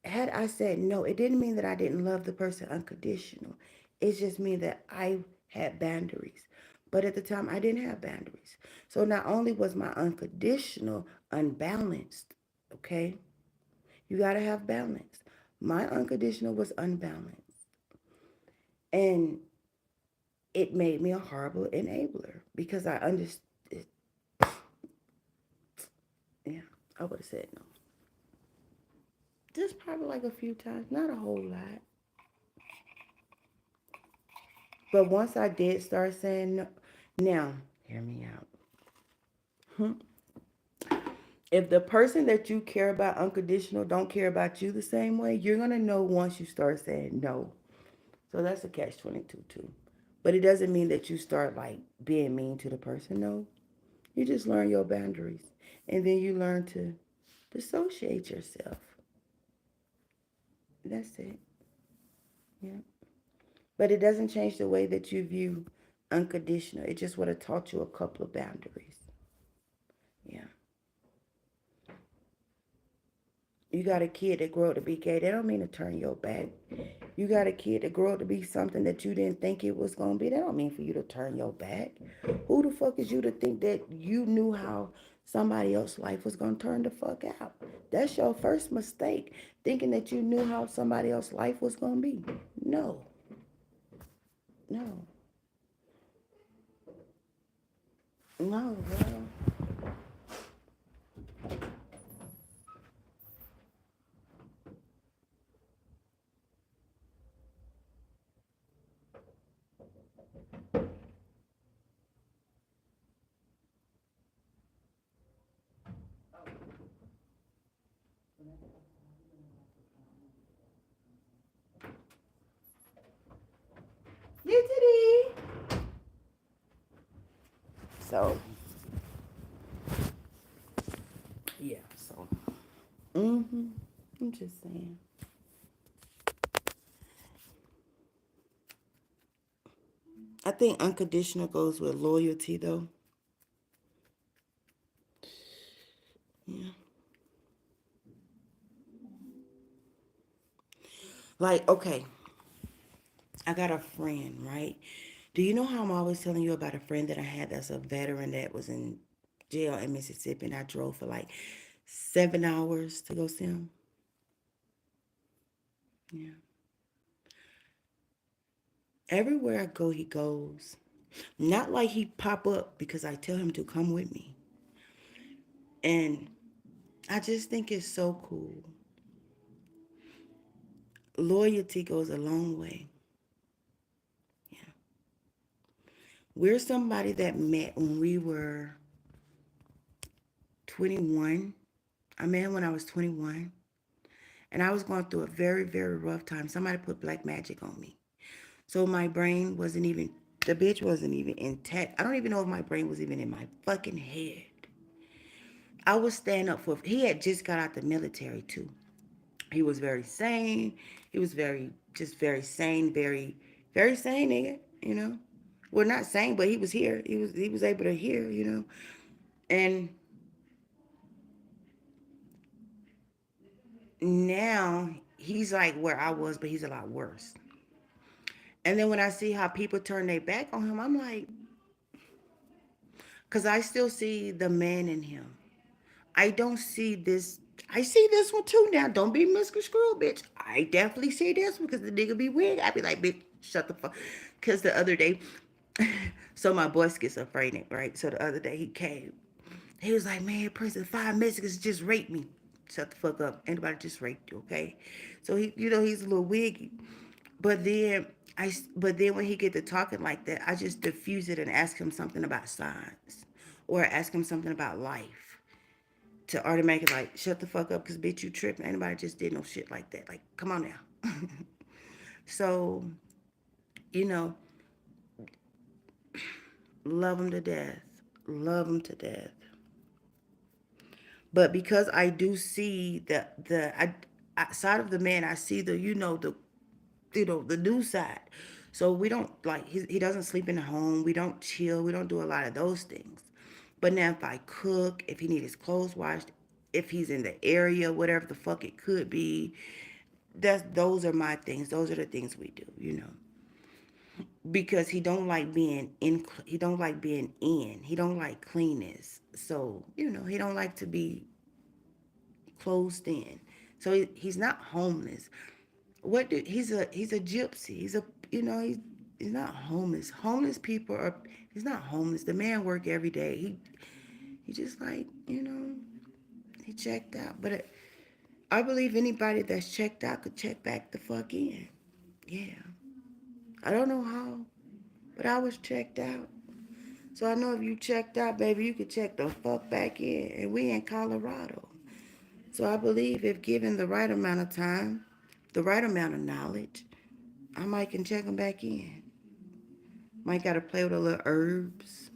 had I said no, it didn't mean that I didn't love the person unconditional. It just mean that I had boundaries. But at the time, I didn't have boundaries. So not only was my unconditional unbalanced, okay? You got to have balance. My unconditional was unbalanced. And it made me a horrible enabler because I understood. Yeah, I would have said no. Just probably like a few times, not a whole lot. But once I did start saying no, now, hear me out. If the person that you care about unconditional don't care about you the same way, you're gonna know once you start saying no. So that's a catch 22 too. But it doesn't mean that you start like being mean to the person. No, you just learn your boundaries, and then you learn to dissociate yourself. That's it. Yeah. But it doesn't change the way that you view unconditional. It just would have taught you a couple of boundaries. Yeah. You got a kid that grow up to be gay. That don't mean to turn your back. You got a kid that grow up to be something that you didn't think it was gonna be. That don't mean for you to turn your back. Who the fuck is you to think that you knew how somebody else's life was gonna turn the fuck out? That's your first mistake, thinking that you knew how somebody else's life was gonna be. No, no, no, girl. You did it. So yeah. So I'm just saying. I think unconditional goes with loyalty, though. Like, okay, I got a friend, right? Do you know how I'm always telling you about a friend that I had that's a veteran that was in jail in Mississippi, and I drove for like 7 hours to go see him? Yeah. Everywhere I go, he goes. Not like he pop up because I tell him to come with me. And I just think it's so cool. Loyalty goes a long way. Yeah. We're somebody that met when we were 21. I met him when I was 21. And I was going through a very, very rough time. Somebody put black magic on me. So my brain wasn't even, the bitch wasn't even intact. I don't even know if my brain was even in my fucking head. I was stand up for, he had just got out the military too. He was very sane. He was just very sane, very sane nigga, you know. Well, not sane, but he was here. He was able to hear, you know. And now he's like where I was, but he's a lot worse. And then when I see how people turn their back on him, I'm like, because I still see the man in him. I don't see this. I see this one too now. Don't be misconstrued, bitch. I definitely see this one because the nigga be weird. I be like, bitch, shut the fuck. Because the other day, so my boy schizophrenic, right? So the other day he came. He was like, man, Princess, 5 Mexicans just raped me. Shut the fuck up. Anybody just raped you, okay? So he, he's a little wiggy. But then but then when he get to talking like that, I just diffuse it and ask him something about science, or ask him something about life, to automatically like shut the fuck up, cause bitch you tripping. Anybody just did no shit like that. Like come on now. So you know, love him to death, love him to death. But because I do see the outside of the man, I see the the new side. So we don't like he doesn't sleep in the home. We don't chill. We don't do a lot of those things. But now if I cook, if he need his clothes washed, if he's in the area, whatever the fuck it could be, those are my things. Those are the things we do, because he don't like being in. He don't like being in. He don't like cleanness. So he don't like to be closed in. So he's not homeless. He's a gypsy. He's not homeless. Homeless people are he's not homeless. The man work every day. He just like, he checked out. But I believe anybody that's checked out could check back the fuck in. Yeah. I don't know how, but I was checked out. So I know if you checked out, baby, you could check the fuck back in. And we in Colorado. So I believe if given the right amount of time, the right amount of knowledge, I might can check them back in. Might gotta play with a little herbs.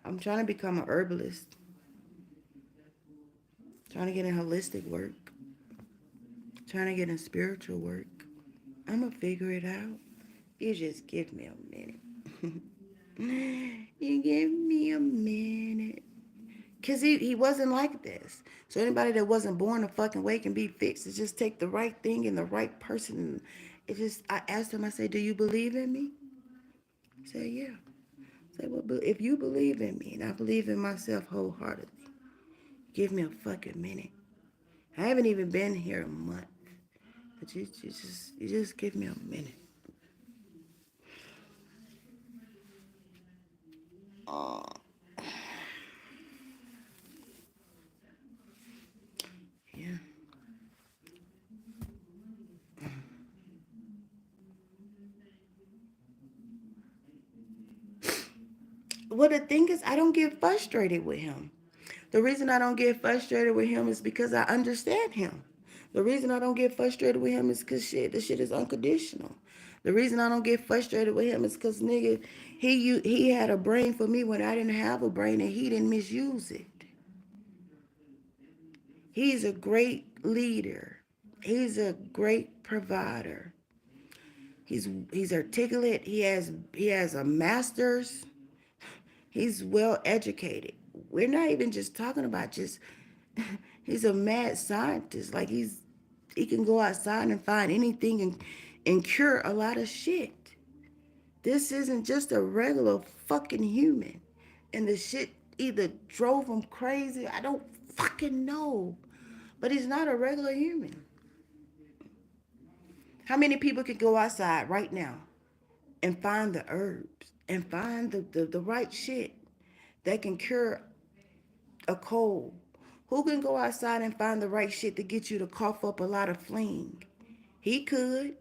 I'm trying to become a herbalist. Trying to get in holistic work. Trying to get in spiritual work. I'ma figure it out. You just give me a minute. You give me a minute. Cause he wasn't like this. So anybody that wasn't born a fucking way can be fixed. It's just take the right thing and the right person. I asked him, I said, do you believe in me? He said, yeah. I said, well, if you believe in me and I believe in myself wholeheartedly, give me a fucking minute. I haven't even been here a month. But you just give me a minute. Uh, yeah. Well, the thing is, I don't get frustrated with him. The reason I don't get frustrated with him is because I understand him. The reason I don't get frustrated with him is because the shit is unconditional. The reason I don't get frustrated with him is because nigga, he had a brain for me when I didn't have a brain, and he didn't misuse it. He's a great leader. He's a great provider. He's articulate. He has a master's. He's well educated. We're not even just talking about just he's a mad scientist. Like he can go outside and find anything and cure a lot of shit. This isn't just a regular fucking human. And the shit either drove him crazy. I don't fucking know. But he's not a regular human. How many people could go outside right now and find the herbs and find the right shit that can cure a cold? Who can go outside and find the right shit to get you to cough up a lot of phlegm? He could.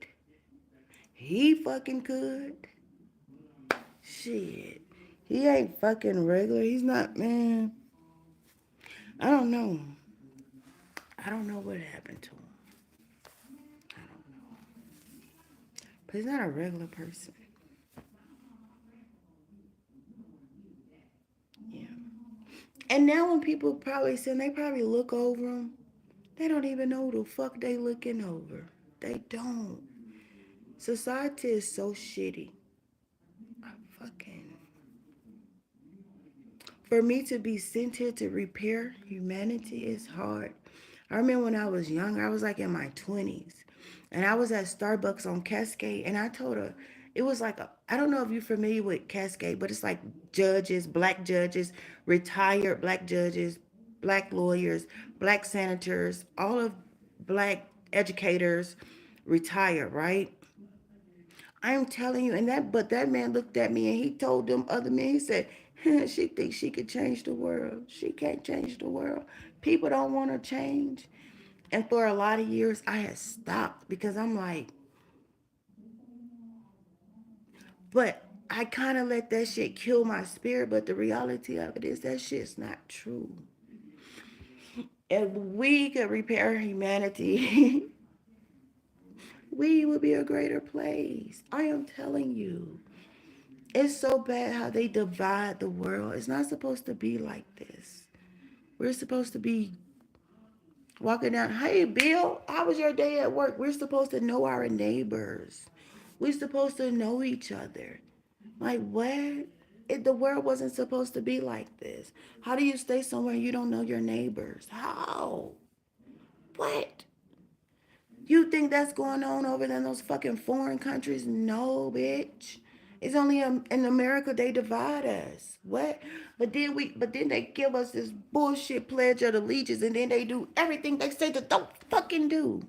He fucking could. Shit. He ain't fucking regular. He's not, man. I don't know. I don't know what happened to him. I don't know. But he's not a regular person. Yeah. And now when people probably say, they probably look over him, they don't even know who the fuck they looking over. They don't. Society is so shitty. I fucking For me to be sent here to repair humanity is hard. I remember when I was younger, I was like in my 20s, and I was at Starbucks on Cascade, and I told her, it was like, I don't know if you're familiar with Cascade, but it's like black judges, retired black judges, black lawyers, black senators, all of black educators retired, right? I'm telling you, but that man looked at me and he told them other men, he said, she thinks she could change the world. She can't change the world. People don't want to change. And for a lot of years, I had stopped because I'm like, but I kind of let that shit kill my spirit. But the reality of it is that shit's not true. If we could repair humanity, we would be a greater place. I am telling you. It's so bad how they divide the world. It's not supposed to be like this. We're supposed to be walking down, hey, Bill, how was your day at work? We're supposed to know our neighbors. We're supposed to know each other. Like, what? The world wasn't supposed to be like this. How do you stay somewhere you don't know your neighbors? How? What? You think that's going on over in those fucking foreign countries? No, bitch. It's only in America they divide us. What? But then they give us this bullshit pledge of allegiance, and then they do everything they say to don't fucking do.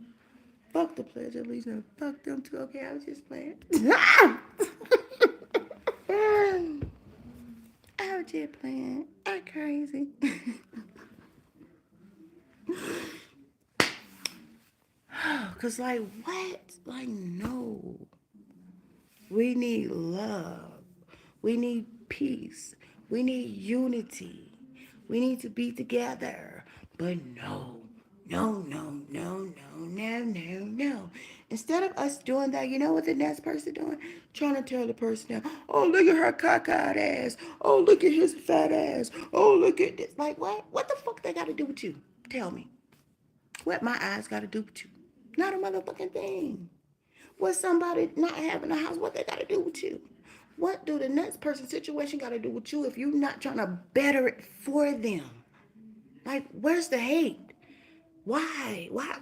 Fuck the pledge of allegiance. Fuck them too. Okay, I was just playing. I was just playing. I'm crazy. Cause like what? Like no. We need love. We need peace. We need unity. We need to be together. But no, no, no, no, no, no, no, no. Instead of us doing that, you know what the next person doing? Trying to tell the person down, oh, look at her cockeyed ass. Oh, look at his fat ass. Oh, look at this. Like, what? What the fuck they got to do with you? Tell me. What my eyes got to do with you? Not a motherfucking thing. What somebody not having a house, what they got to do with you? What do the next person's situation got to do with you if you're not trying to better it for them? Like, where's the hate? Why? Why?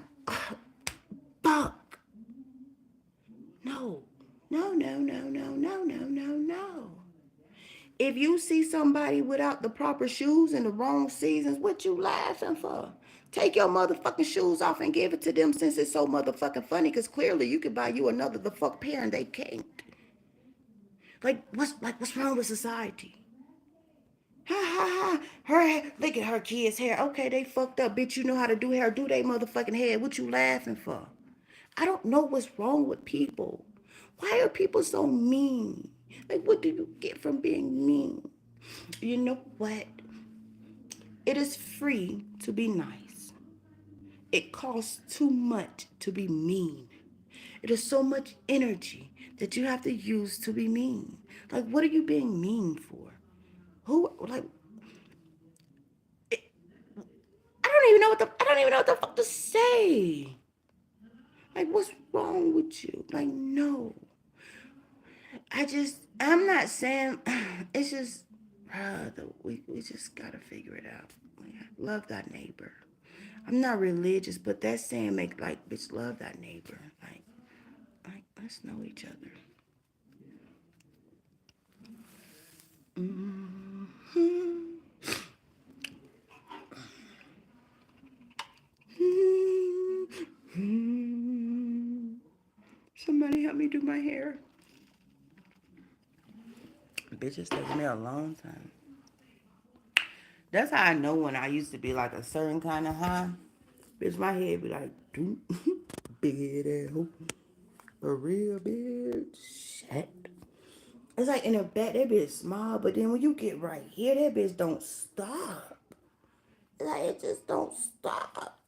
Fuck. No. No, no, no, no, no, no, no, no. If you see somebody without the proper shoes in the wrong seasons, what you laughing for? Take your motherfucking shoes off and give it to them since it's so motherfucking funny, because clearly you could buy you another the fuck pair and they can't. What's wrong with society? Ha ha ha. Look at her kids' hair. Okay, they fucked up. Bitch, you know how to do hair. Do they motherfucking hair. What you laughing for? I don't know what's wrong with people. Why are people so mean? Like, what do you get from being mean? You know what? It is free to be nice. It costs too much to be mean. It is so much energy that you have to use to be mean. Like, what are you being mean for? Who, like, I don't even know what the fuck to say. Like, what's wrong with you? Like, no. I'm not saying, it's just, we just gotta figure it out. Love thy neighbor. I'm not religious, but that saying make like, bitch, love thy neighbor. Like let's know each other. Somebody help me do my hair. Bitch, it's taking me a long time. That's how I know when I used to be like a certain kind of high. Bitch, my head be like, doop, big head ass hoe. A real bitch. Shit. It's like in the back, that bitch small, but then when you get right here, that bitch don't stop. Like it just don't stop.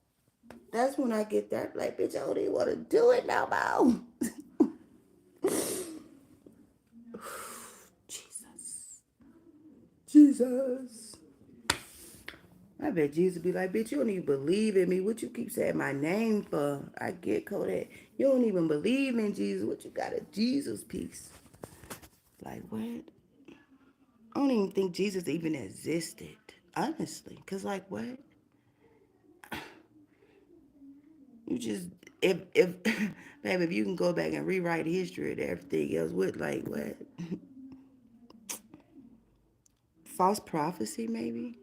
That's when I get that like, bitch, I don't even want to do it no more. Jesus. Jesus. I bet Jesus be like, bitch, you don't even believe in me. What you keep saying my name for? I get Kodak. You don't even believe in Jesus. What you got a Jesus piece? Like, what? I don't even think Jesus even existed. Honestly. Because, like, what? You just, if, baby, if you can go back and rewrite history and everything else, what, like, what? False prophecy, maybe?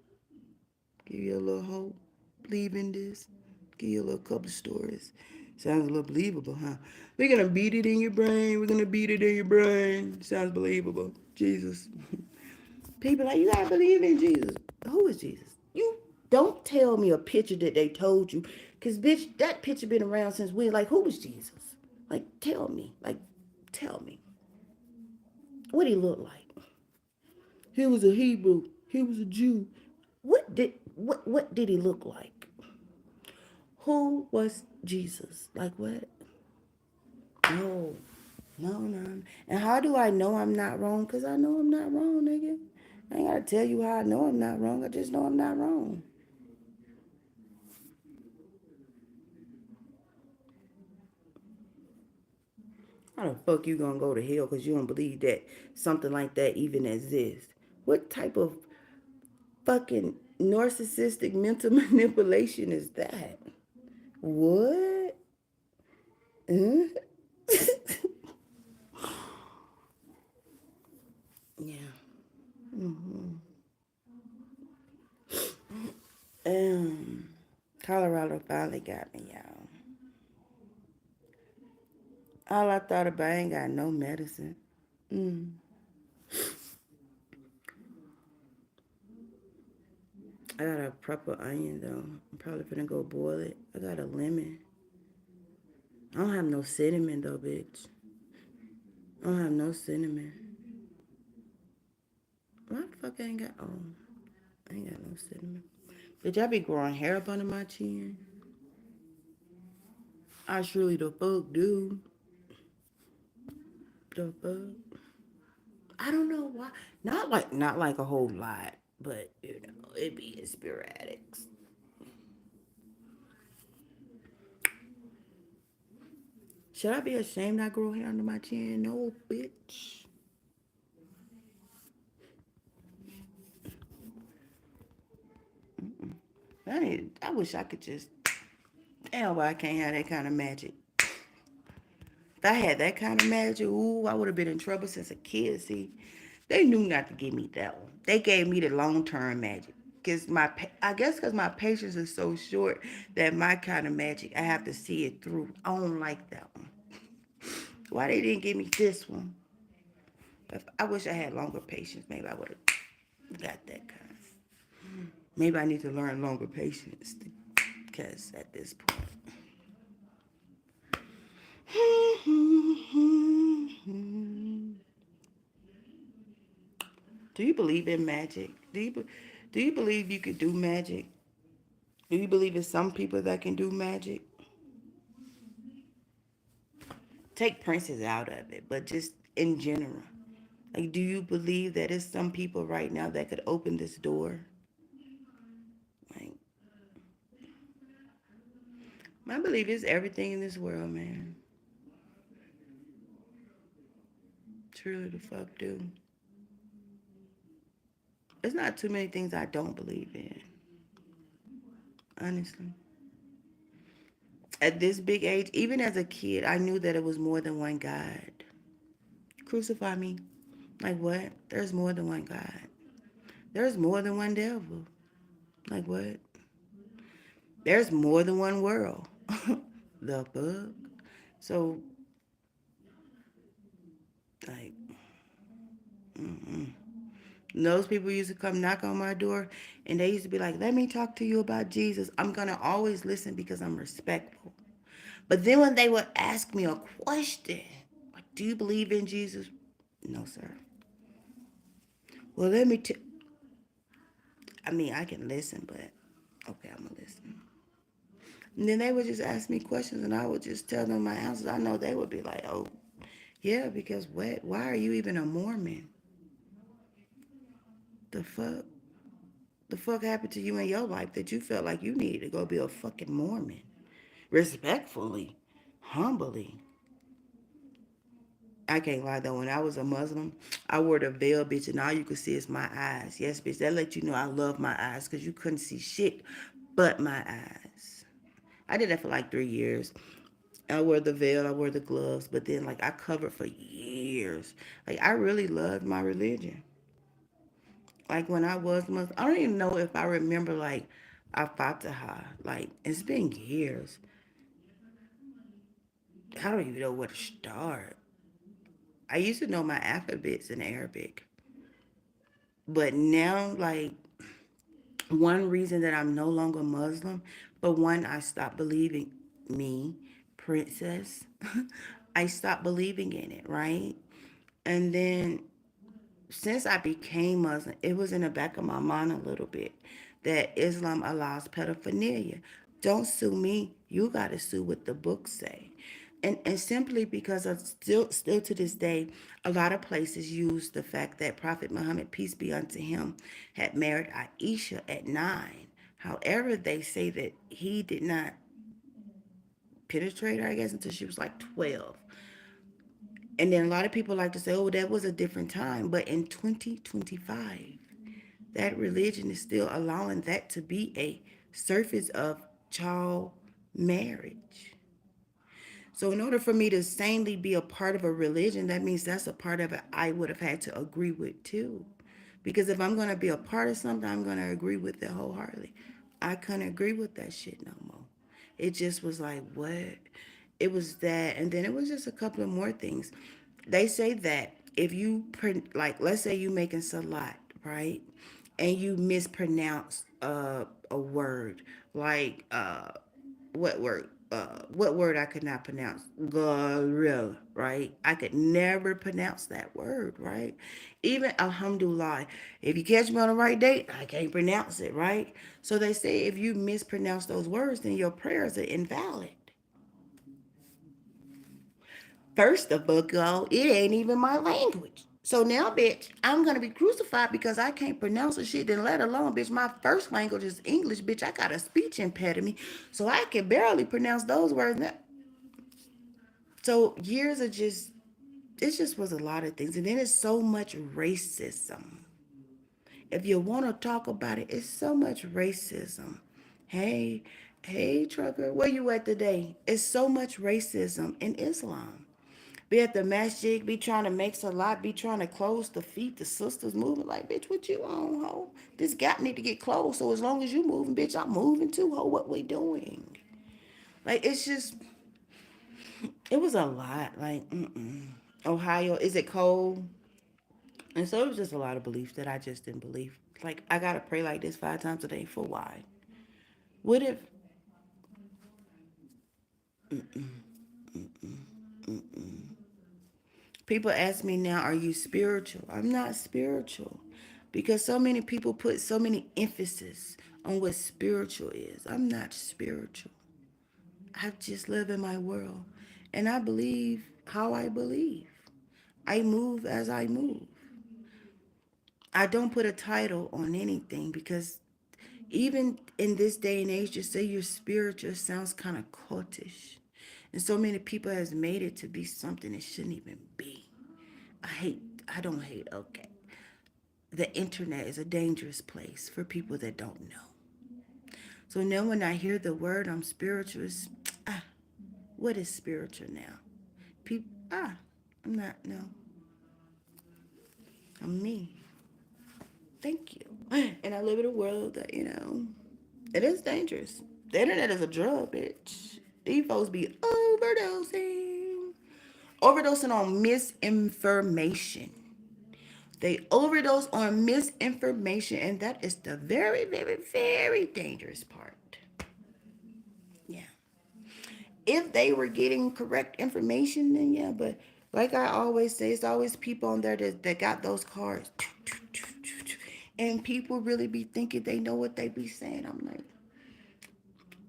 Give you a little hope. Believe in this. Give you a little couple of stories. Sounds a little believable, huh? We're gonna beat it in your brain. We're gonna beat it in your brain. Sounds believable. Jesus. People like, you gotta believe in Jesus. Who is Jesus? You don't tell me a picture that they told you. Cause bitch, that picture been around since when? Like, who was Jesus? Like, tell me. Like, tell me. What he look like? He was a Hebrew. He was a Jew. What did he look like? Who was Jesus? Like what? No. No. And how do I know I'm not wrong? Because I know I'm not wrong, nigga. I ain't got to tell you how I know I'm not wrong. I just know I'm not wrong. How the fuck you gonna go to hell because you don't believe that something like that even exists? What type of fucking narcissistic mental manipulation is that? What? Huh? Yeah. Um, Colorado finally got me, y'all. All I thought about, I ain't got no medicine. Mm. I got a proper onion though. I'm probably gonna go boil it. I got a lemon. I don't have no cinnamon though, bitch. I don't have no cinnamon. Why the fuck I ain't got? Oh, I ain't got no cinnamon. Bitch, I be growing hair up under my chin. I surely the fuck do. The fuck. I don't know why. Not like a whole lot, but it be sporadic. Should I be ashamed I grow hair under my chin? No, bitch. I wish I could just. Damn, why I can't have that kind of magic. If I had that kind of magic, ooh, I would have been in trouble since a kid. See, they knew not to give me that one. They gave me the long term magic. I guess because my patience is so short that my kind of magic, I have to see it through. I don't like that one. Why they didn't give me this one? If I wish I had longer patience, maybe I would have got that kind. Maybe I need to learn longer patience because at this point. Do you believe in magic? Do you believe you could do magic? Do you believe in some people that can do magic? Take princes out of it, but just in general. Like, do you believe that it's some people right now that could open this door? Like, my belief is everything in this world, man. Truly the fuck do. There's not too many things I don't believe in, honestly. At this big age, even as a kid, I knew that it was more than one God. Crucify me. Like what? There's more than one God. There's more than one devil. Like what? There's more than one world. The fuck? So, like, those people used to come knock on my door and they used to be like, let me talk to you about Jesus. I'm going to always listen because I'm respectful. But then when they would ask me a question, like, do you believe in Jesus? No, sir. Well, I mean, I can listen, but okay, I'm going to listen. And then they would just ask me questions and I would just tell them my answers. I know they would be like, oh, yeah, because what? Why are you even a Mormon? The fuck? The fuck happened to you in your life that you felt like you needed to go be a fucking Mormon? Respectfully, humbly. I can't lie though, when I was a Muslim, I wore the veil, bitch, and all you could see is my eyes. Yes, bitch, that let you know I love my eyes because you couldn't see shit but my eyes. I did that for like 3 years. I wore the veil, I wore the gloves, but then like I covered for years. Like I really loved my religion. Like when I was Muslim, I don't even know if I remember like Al-Fatiha. Like it's been years. I don't even know where to start. I used to know my alphabets in Arabic, but now like one reason that I'm no longer Muslim, but one, I stopped believing me, princess. I stopped believing in it, right? And then since I became Muslim, it was in the back of my mind a little bit that Islam allows pedophilia. Don't sue me. You got to sue what the books say. And simply because of still to this day, a lot of places use the fact that Prophet Muhammad, peace be unto him, had married Aisha at 9. However, they say that he did not penetrate her, I guess, until she was like 12. And then a lot of people like to say, oh, that was a different time. But in 2025, that religion is still allowing that to be a surface of child marriage. So, in order for me to sanely be a part of a religion, that means that's a part of it I would have had to agree with too. Because if I'm going to be a part of something, I'm going to agree with it wholeheartedly. I couldn't agree with that shit no more. It just was like, what? It was that. And then it was just a couple of more things. They say that if you, like, let's say you making salat, right? And you mispronounce a word, like, what word I could not pronounce? Gorilla, right? I could never pronounce that word, right? Even Alhamdulillah, if you catch me on the right date, I can't pronounce it, right? So they say if you mispronounce those words, then your prayers are invalid. First of all, it ain't even my language. So now, bitch, I'm gonna be crucified because I can't pronounce a shit. Then let alone, bitch, my first language is English, bitch. I got a speech impediment, so I can barely pronounce those words. So years of just, it just was a lot of things, and then it's so much racism. If you want to talk about it, it's so much racism. Hey, hey, trucker, where you at today? It's so much racism in Islam. Be at the masjid, be trying to make salat, be trying to close the feet, the sisters moving like, bitch, what you on, ho? This gap need to get closed, so as long as you moving, bitch, I'm moving too, ho. What we doing? Like, it's just, it was a lot. Like, Ohio, is it cold? And so it was just a lot of beliefs that I just didn't believe. Like, I gotta pray like this 5 times a day for why? What if people ask me now, are you spiritual? I'm not spiritual because so many people put so many emphasis on what spiritual is. I'm not spiritual. I just live in my world and I believe how I believe. I move as I move. I don't put a title on anything because even in this day and age, to say you're spiritual sounds kind of cultish. And so many people has made it to be something it shouldn't even be. I don't hate, okay. The internet is a dangerous place for people that don't know. So now when I hear the word I'm spiritual, ah, what is spiritual now? People, I'm not, no, I'm me. Thank you. And I live in a world that, it is dangerous. The internet is a drug, bitch. These folks be overdosing. Overdosing on misinformation. They overdose on misinformation, and that is the very, very, very dangerous part. Yeah. If they were getting correct information, then yeah, but like I always say, it's always people on there that got those cards. And people really be thinking they know what they be saying. I'm like,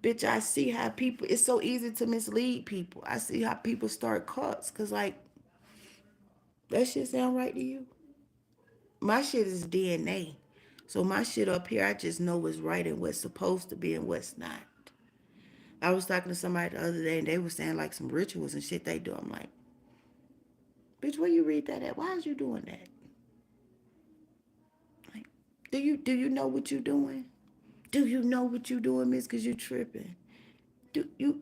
bitch, I see how people, it's so easy to mislead people. I see how people start cults. Cause like, that shit sound right to you? My shit is DNA. So my shit up here, I just know what's right and what's supposed to be and what's not. I was talking to somebody the other day and they were saying like some rituals and shit they do. I'm like, bitch, where you read that at? Why is you doing that? Like, do you know what you doing? Do you know what you doing, miss? Cause you tripping. Do you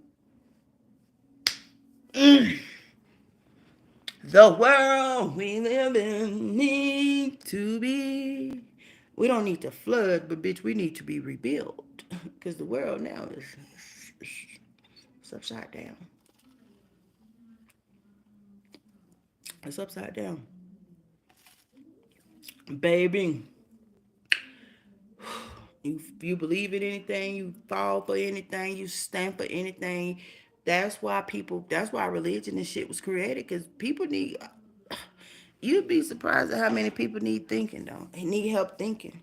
the world we live in need to be. We don't need to flood, but bitch, we need to be rebuilt. Cause the world now is it's upside down. It's upside down. Baby, you believe in anything, you fall for anything, you stand for anything. That's why religion and shit was created, because people need, you'd be surprised at how many people need thinking though. They need help thinking.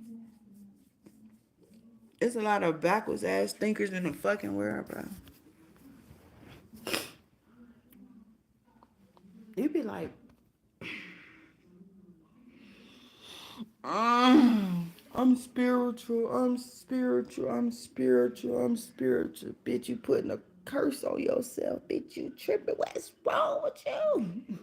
There's a lot of backwards ass thinkers in the fucking world, bro. You'd be like, I'm spiritual, I'm spiritual, I'm spiritual, I'm spiritual. Bitch, you putting a curse on yourself. Bitch, you tripping. What's wrong with you?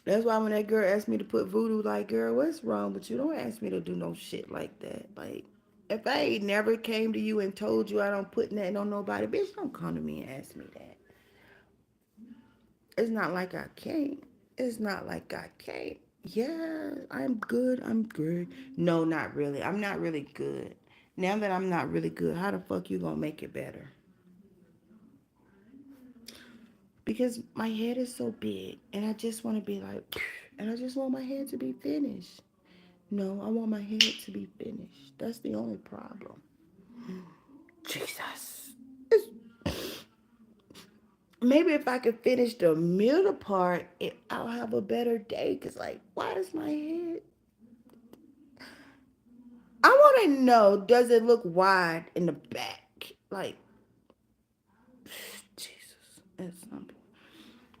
That's why when that girl asked me to put voodoo, like, girl, what's wrong with you? Don't ask me to do no shit like that. Like, if I ain't never came to you and told you I don't put nothing on nobody, bitch, don't come to me and ask me that. It's not like I can't. It's not like I can't. Yeah, I'm good. I'm good. No, not really. I'm not really good. Now that I'm not really good, how the fuck you gonna make it better? Because my head is so big and I just want to be like, and I just want my head to be finished. No, I want my head to be finished. That's the only problem. Jesus. Maybe if I could finish the middle part, I'll have a better day. Cause like, why is my head? I want to know, does it look wide in the back? Like, Jesus. It's something.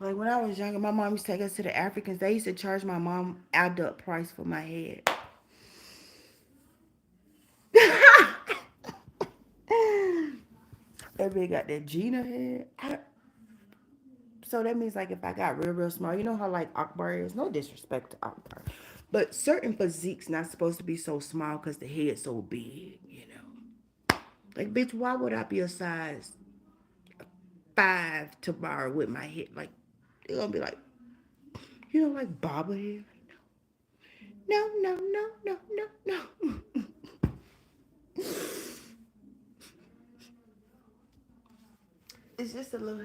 Like when I was younger, my mom used to take us to the Africans. They used to charge my mom adult price for my head. That bitch got that Gina head. So that means like if I got real, real small, you know how like Akbar is? No disrespect to Akbar. But certain physiques not supposed to be so small because the head's so big, you know. Like, bitch, why would I be a size 5 tomorrow with my head? Like, they're gonna be like, like bobblehead. No, no, no, no, no, no. It's just a little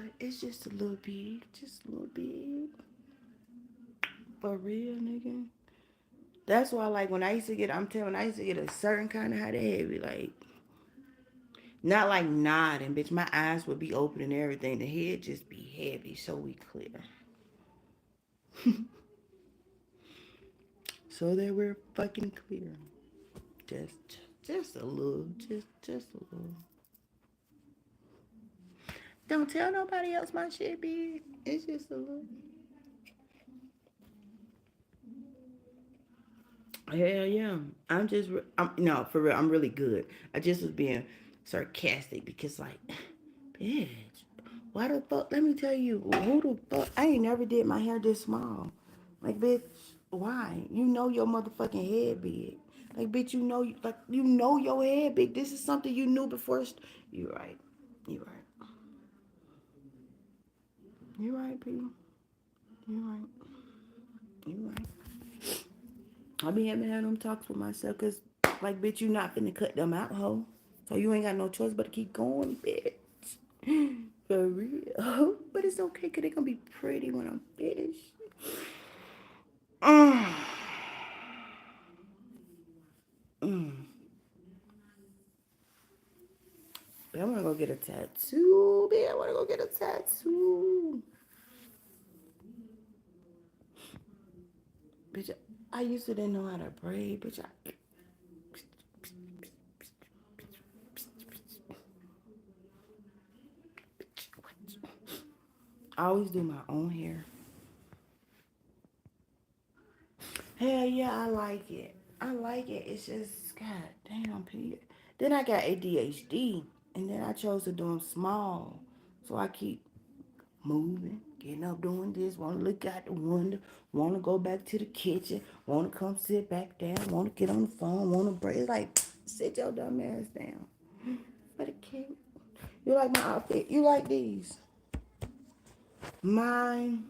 big. Just a little big. For real, nigga. That's why, like, when I used to get, I'm telling, I used to get a certain kind of hot head, be like, not like nodding, bitch. My eyes would be open and everything. The head just be heavy, so we clear. So that we're fucking clear. Just a little, just a little. Don't tell nobody else my shit big. It's just a little. Hell yeah. I'm no, for real, I'm really good. I just was being sarcastic because like, bitch, Why the fuck? Let me tell you, who the fuck? I ain't never did my hair this small. Like, bitch, why? You know your motherfucking head big. Like, bitch, you know your head big. This is something you knew before. You right. You right. You right, P. You right. You right. I be having them talks with myself, cause, like, bitch, you not finna cut them out, ho. So you ain't got no choice but to keep going, bitch. For real. But it's okay, cause they gonna be pretty when I'm finished. Mm. Mm. But I wanna go get a tattoo, bitch. I wanna go get a tattoo. Bitch, I used to didn't know how to braid, bitch. I always do my own hair. Hell yeah, I like it. I like it. It's just, god damn, Peter. Then I got ADHD, and then I chose to do them small. So I keep moving, getting up, doing this, want to look out the window, want to go back to the kitchen, want to come sit back down, want to get on the phone, want to break. It's like, sit your dumb ass down. But it can't. You like my outfit? You like these? Mine.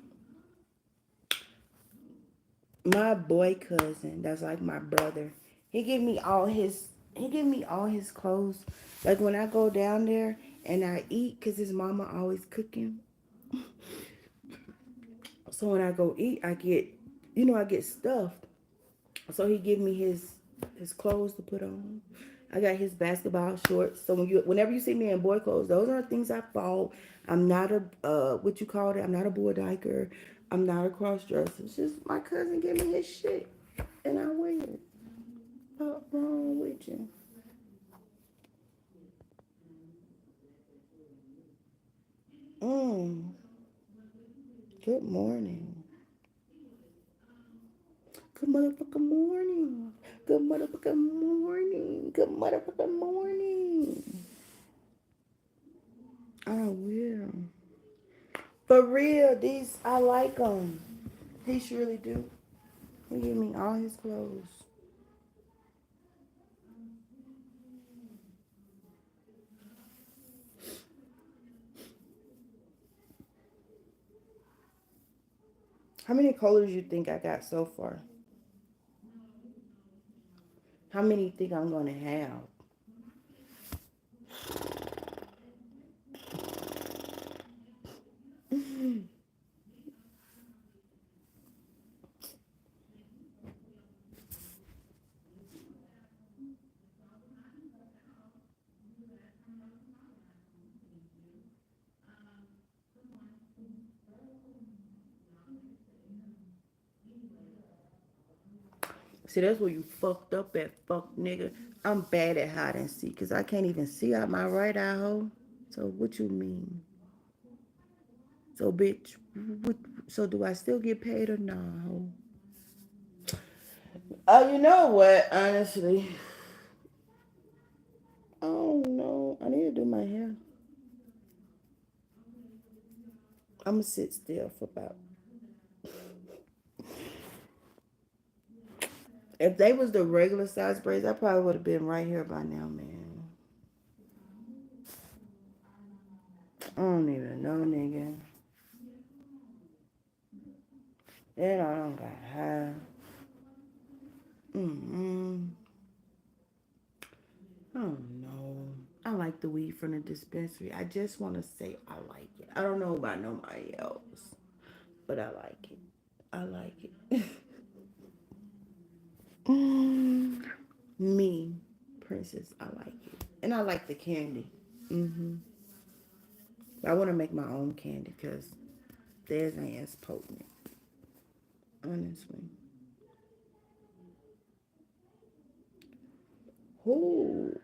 My boy cousin, that's like my brother, he give me all his clothes. Like when I go down there and I eat, cause his mama always cooking. So when I go eat, I get stuffed. So he give me his clothes to put on. I got his basketball shorts. So whenever you see me in boy clothes, those are things I bought. I'm not a what you call it. I'm not a boy diker. I'm not a cross dresser. It's just my cousin gave me his shit, and I wear it. What's wrong with you? Mm. Good morning. Good motherfucking morning. Good motherfucking morning. Good motherfucking morning. I will. For real, these I like them. He surely do. He give me all his clothes. How many colors you think I got so far? How many you think I'm gonna have? See, that's where you fucked up at, fuck nigga. I'm bad at hide and seek, cause I can't even see out my right eye hole. So what you mean? So bitch, what, so do I still get paid or no? Oh, you know what? Honestly, oh no, I need to do my hair. I'm gonna sit still for about. If they was the regular size braids, I probably would have been right here by now, man. I don't even know, nigga. And I don't got high. Mm-mm. I don't know. I like the weed from the dispensary. I just want to say I like it. I don't know about nobody else, but I like it. I like it. Mm, me, Princess, I like it. And I like the candy. Mm-hmm. I want to make my own candy because theirs ain't as potent, honestly. Who?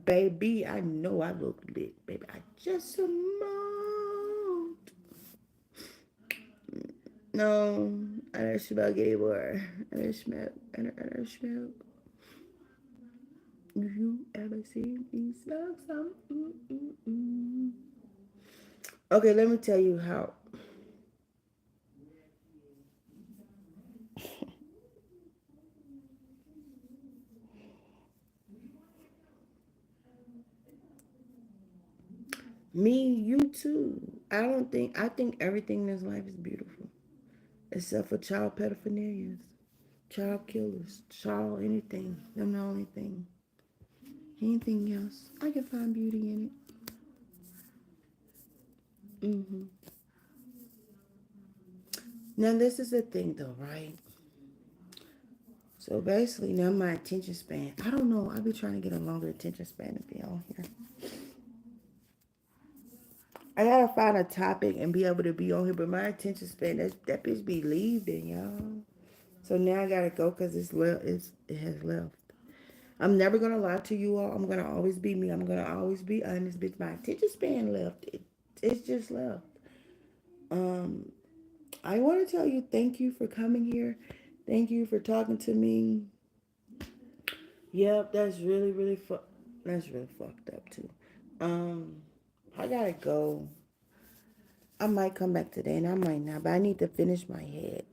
Baby, I know I look lit, baby. I just smoked. No, I don't smoke anymore. I don't smoke. I don't smoke. You ever seen me smoke some? Mm-mm-mm. Okay, let me tell you how. Me, you too. I think everything in this life is beautiful. Except for child pedophilias, child killers, child anything. Them the only thing. Anything else, I can find beauty in it. Now this is the thing though, right? So basically now my attention span. I don't know. I be trying to get a longer attention span to be on here. I gotta find a topic and be able to be on here, but my attention span that bitch be leaving, y'all. So now I gotta go because it has left. I'm never gonna lie to you all. I'm gonna always be me. I'm gonna always be honest. Bitch, my attention span left. It's just left. Um, I want to tell you thank you for coming here. Thank you for talking to me. Yep, that's really fucked up too. Um, I gotta go. I might come back today and I might not, but I need to finish my head.